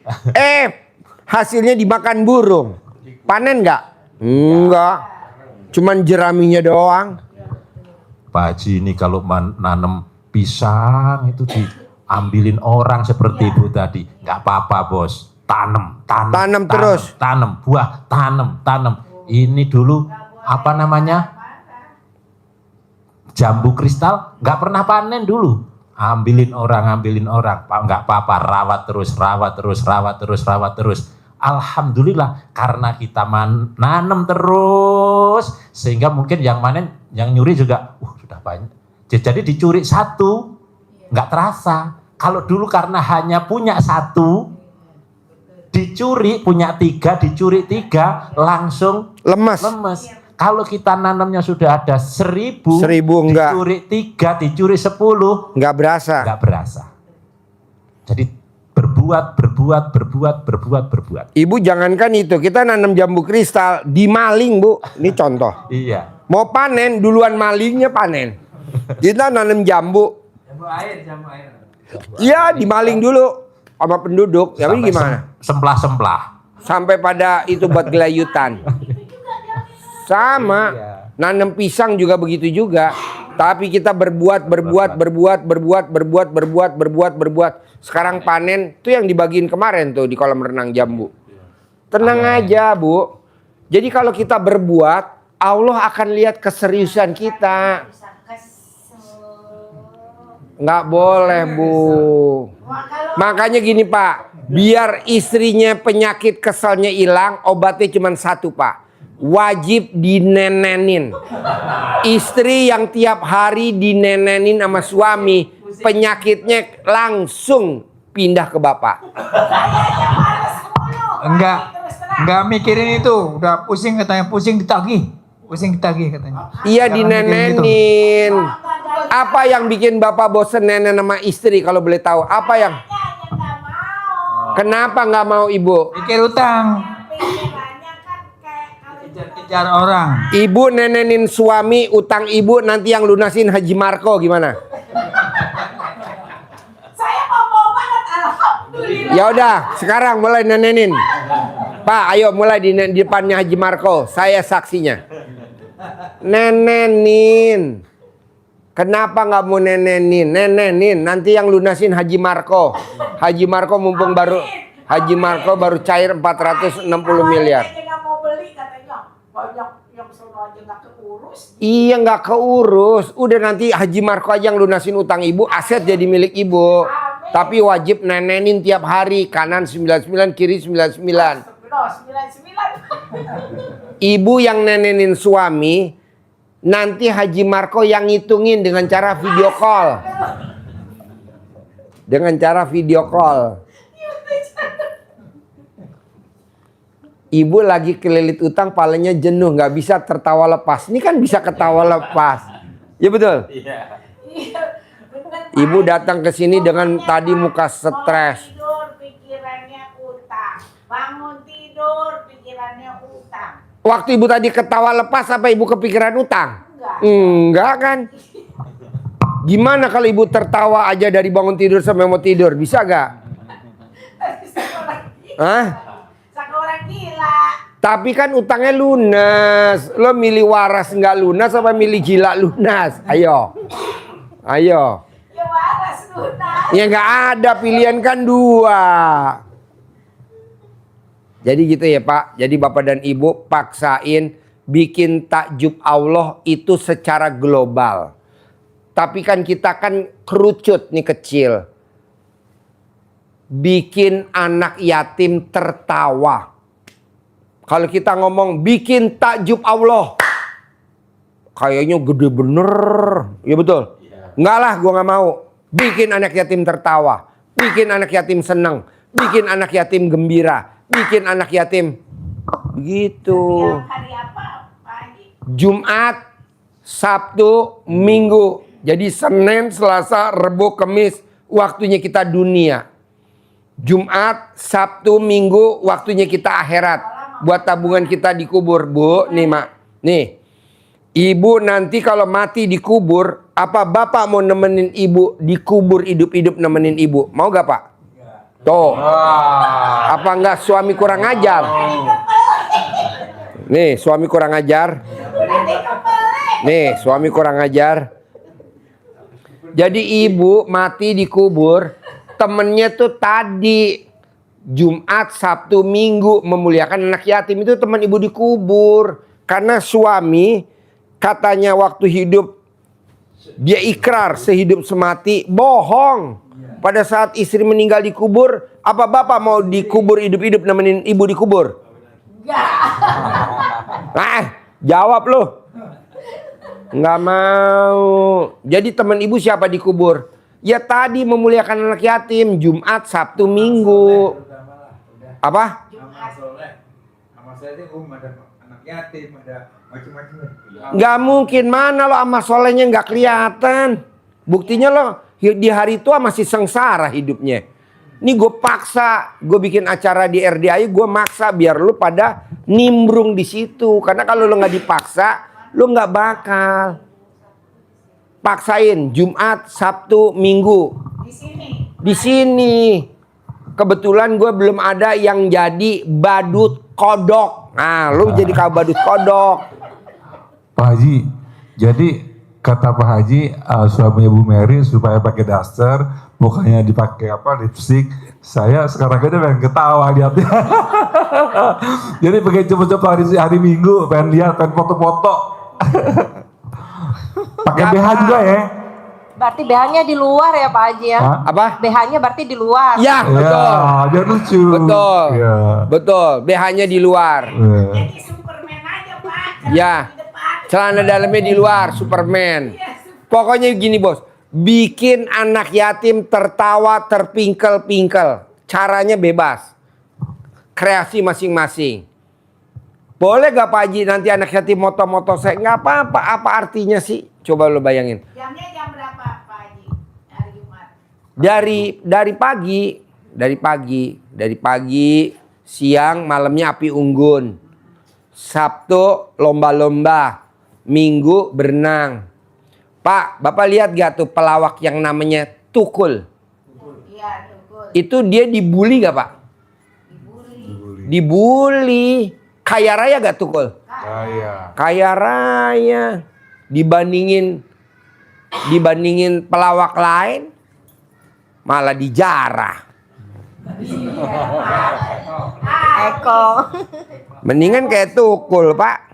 hasilnya dimakan burung. Panen nggak? Enggak. Cuman jeraminya doang. Pak Haji ini kalau nanam pisang itu diambilin orang seperti Ibu tadi. Nggak apa-apa bos. Tanam terus. Tanam buah, tanam. Ini dulu apa namanya? Jambu kristal nggak pernah panen dulu, ambilin orang, nggak apa-apa, rawat terus. Alhamdulillah karena kita nanam terus, sehingga mungkin yang manen, yang nyuri juga, sudah banyak. Jadi dicuri satu, nggak terasa. Kalau dulu karena hanya punya satu, dicuri punya 3, dicuri 3, langsung lemes. Kalau kita nanamnya sudah ada 1000 enggak. Dicuri 3, dicuri 10, enggak berasa. Jadi berbuat. Ibu jangankan itu, kita nanam jambu kristal, dimaling Bu. Ini contoh. Iya. Mau panen, duluan malingnya panen. Kita nanam jambu. Jambu air. Iya, dimaling dulu. sama penduduk. Ya ini gimana? Semplah-semplah. Sampai pada itu buat gelayutan. Sama. Nanam pisang juga begitu juga. Tapi kita berbuat. Sekarang panen tuh yang dibagiin kemarin tuh di kolam renang Jambu. Tenang aja, Bu. Jadi kalau kita berbuat, Allah akan lihat keseriusan kita. Nggak boleh, Bu. Makanya gini, Pak. Biar istrinya penyakit keselnya hilang, obatnya cuma satu, Pak. Wajib dinenenin. Istri yang tiap hari dinenenin sama suami, penyakitnya langsung pindah ke bapak. Enggak mikirin itu, udah pusing katanya, pusing ditagih katanya. Iya, dinenenin. Apa yang bikin bapak bosen nenen sama istri kalau boleh tahu? Apa yang? Kenapa nggak mau ibu? Pikir utang. Kejar orang. Ibu nenenin suami, utang ibu nanti yang lunasin Haji Marco gimana? Saya mau banget, alhamdulillah. Ya udah, sekarang mulai nenenin. Pak, ayo mulai di depannya Haji Marco. Saya saksinya. Nenenin. Kenapa nggak mau nenenin? Nenenin. Nanti yang lunasin Haji Marco. Haji Marco mumpung baru. Haji Marco baru cair 460 miliar. Iya, nggak keurus. Udah nanti Haji Marco aja yang lunasin utang ibu, aset jadi milik ibu. Tapi wajib nenenin tiap hari, kanan 99, kiri 99. Ibu yang nenenin suami, nanti Haji Marco yang ngitungin dengan cara video call. Dengan cara video call. Ibu lagi kelilit utang, palanya jenuh, nggak bisa tertawa lepas. Ini kan bisa ketawa lepas, ya betul. Ibu datang ke sini dengan tadi muka stres. Tidur pikirannya utang, bangun tidur pikirannya utang. Waktu ibu tadi ketawa lepas, apa ibu kepikiran utang? Enggak kan? Gimana kalau ibu tertawa aja dari bangun tidur sampai mau tidur, bisa gak? Hah? Tapi kan utangnya lunas. Lo milih waras nggak lunas apa milih gila lunas? Ayo. Ayo. Ya waras lunas. Ya nggak ada, pilihan kan dua. Jadi gitu ya Pak. Jadi Bapak dan Ibu paksain bikin takjub Allah itu secara global. Tapi kan kita kan kerucut nih kecil. Bikin anak yatim tertawa. Kalau kita ngomong bikin takjub Allah, kayaknya gede bener, ya betul? Enggak lah, gue nggak mau. Bikin anak yatim tertawa, bikin anak yatim senang, bikin anak yatim gembira, bikin anak yatim begitu. Hari apa, Pak Haji? Jumat, Sabtu, Minggu. Jadi Senin, Selasa, Rebo, Kamis, waktunya kita dunia. Jumat, Sabtu, Minggu, waktunya kita akhirat. Buat tabungan kita dikubur, Bu. Nih, Mak. Nih. Ibu nanti kalau mati dikubur, apa Bapak mau nemenin Ibu dikubur hidup-hidup nemenin Ibu? Mau gak, Pak? Tuh. Apa enggak suami kurang ajar? Nih, suami kurang ajar. Nih, suami kurang ajar. Jadi ibu mati dikubur, temennya tuh tadi Jumat, Sabtu, Minggu memuliakan anak yatim, itu teman ibu dikubur. Karena suami katanya waktu hidup dia ikrar sehidup semati, bohong. Pada saat istri meninggal dikubur, apa Bapak mau dikubur hidup-hidup nemenin ibu dikubur? Enggak. Jawab loh. Nggak mau. Jadi teman ibu siapa dikubur? Ya tadi memuliakan anak yatim, Jumat, Sabtu, Minggu. Apa? Nggak mungkin, mana lo amal solehnya nggak kelihatan. Buktinya lo di hari tua masih sengsara hidupnya. Ini gue paksa, gue bikin acara di RDI, gue maksa biar lo pada nimbrung di situ. Karena kalau lo nggak dipaksa, lo nggak bakal. Paksain Jumat, Sabtu, Minggu. Di sini. Kebetulan gue belum ada yang jadi badut kodok. Nah, lu jadi badut kodok. Pak Haji, jadi kata Pak Haji suaminya Bu Mary supaya pakai daster, mukanya dipakai lipstick. Saya sekarang aja pengen ketawa lihatnya. Jadi pengen cepet-cepet hari Minggu, pengen lihat, pengen foto-foto. Pakai BH juga ya. Berarti BH-nya di luar ya Pak Haji ya? Apa? BH-nya berarti di luar. Ya, betul. Ya, biar lucu. Betul. Ya. Betul, BH-nya di luar. Ya. Celana dalamnya di luar, Superman. Pokoknya gini bos, bikin anak yatim tertawa terpingkel-pingkel. Caranya bebas. Kreasi masing-masing. Boleh gak Pak Haji nanti anak yatim moto-moto saya? Gak apa-apa, apa artinya sih? Coba lo bayangin. Jamnya jam berapa Pak Haji? Hari Jumat. Dari pagi, siang, malamnya api unggun. Sabtu lomba-lomba, Minggu berenang. Pak, Bapak lihat gak tuh pelawak yang namanya Tukul? Iya, Tukul. Itu dia dibully gak Pak? Dibully. Kaya raya gak Tukul? Kaya raya. Dibandingin pelawak lain, malah dijarah. Eko. Mendingan kayak Tukul Pak.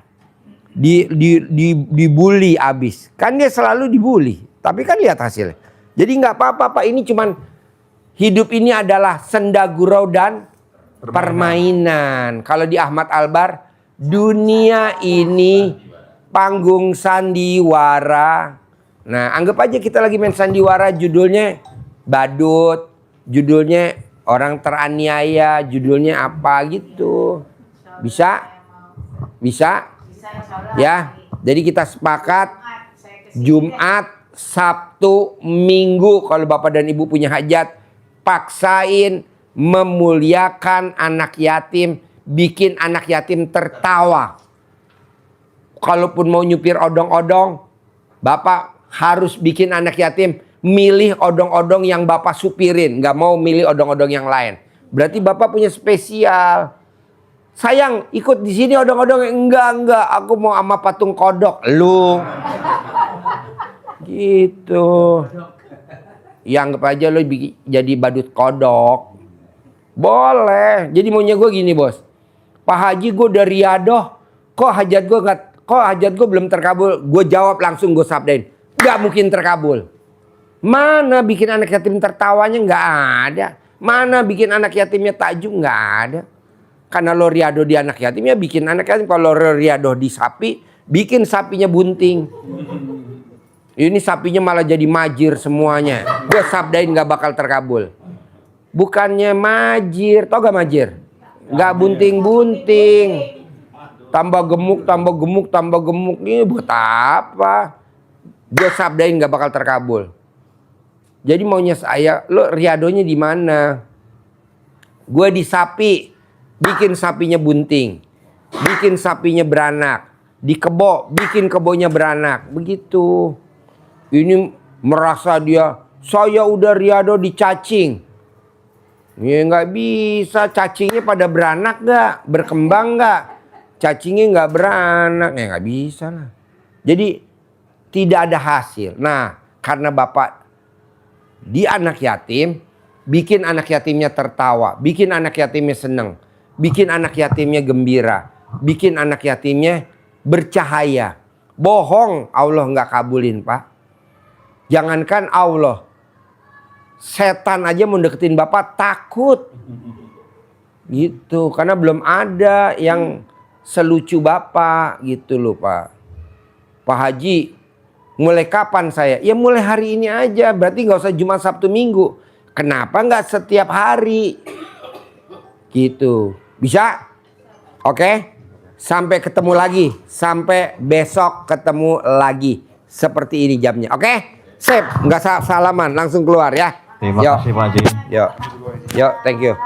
Dibully abis. Kan dia selalu dibully. Tapi kan lihat hasilnya. Jadi nggak apa-apa Pak. Ini cuman hidup ini adalah senda gurau dan permainan. Kalau di Ahmad Albar, dunia ini panggung sandiwara. Nah, anggap aja kita lagi main sandiwara, judulnya badut, judulnya orang teraniaya, judulnya apa gitu. Bisa? Ya. Jadi kita sepakat Jumat, Sabtu, Minggu kalau Bapak dan Ibu punya hajat, paksain memuliakan anak yatim, bikin anak yatim tertawa. Kalaupun mau nyupir odong-odong, Bapak harus bikin anak yatim milih odong-odong yang Bapak supirin. Nggak mau milih odong-odong yang lain. Berarti Bapak punya spesial. Sayang, ikut di sini odong-odong. Enggak. Aku mau sama patung kodok. Lu. Gitu. Ya anggap aja lo jadi badut kodok. Boleh. Jadi maunya gue gini bos. Pak Haji gue udah riadoh. Kok hajat gue belum terkabul? Gue jawab langsung, gue sabdain. Gak mungkin terkabul. Mana bikin anak yatim tertawanya? Gak ada. Mana bikin anak yatimnya takjub? Gak ada. Karena lo riadoh di anak yatim, ya bikin anak yatim. Kalau lo riadoh di sapi, bikin sapinya bunting. Ini sapinya malah jadi majir semuanya. Gue sabdain gak bakal terkabul. Bukannya majir. Tau gak majir? Gak bunting-bunting. Tambah gemuk. Ini buat apa? Gue sabdain gak bakal terkabul. Jadi maunya saya, lo riadonya di mana? Gue di sapi, bikin sapinya bunting, bikin sapinya beranak. Di kebo, bikin kebonya beranak. Begitu. Ini merasa dia, saya udah riado di cacing. Ya nggak bisa, cacingnya pada beranak gak? Berkembang gak? Cacingnya nggak beranak, ya nggak bisa lah. Jadi tidak ada hasil. Nah, karena Bapak di anak yatim, bikin anak yatimnya tertawa, bikin anak yatimnya seneng, bikin anak yatimnya gembira, bikin anak yatimnya bercahaya. Bohong, Allah nggak kabulin Pak. Jangankan Allah, setan aja mau deketin Bapak takut. Gitu, karena belum ada yang selucu Bapak gitu loh Pak. Pak Haji, mulai kapan saya? Ya mulai hari ini aja. Berarti nggak usah Jumat, Sabtu, Minggu. Kenapa nggak setiap hari? Gitu. Bisa? Oke? Sampai ketemu lagi. Sampai besok ketemu lagi. Seperti ini jamnya. Oke? Sip. Nggak salaman. Langsung keluar ya. Terima kasih Pak Haji. Yuk, thank you.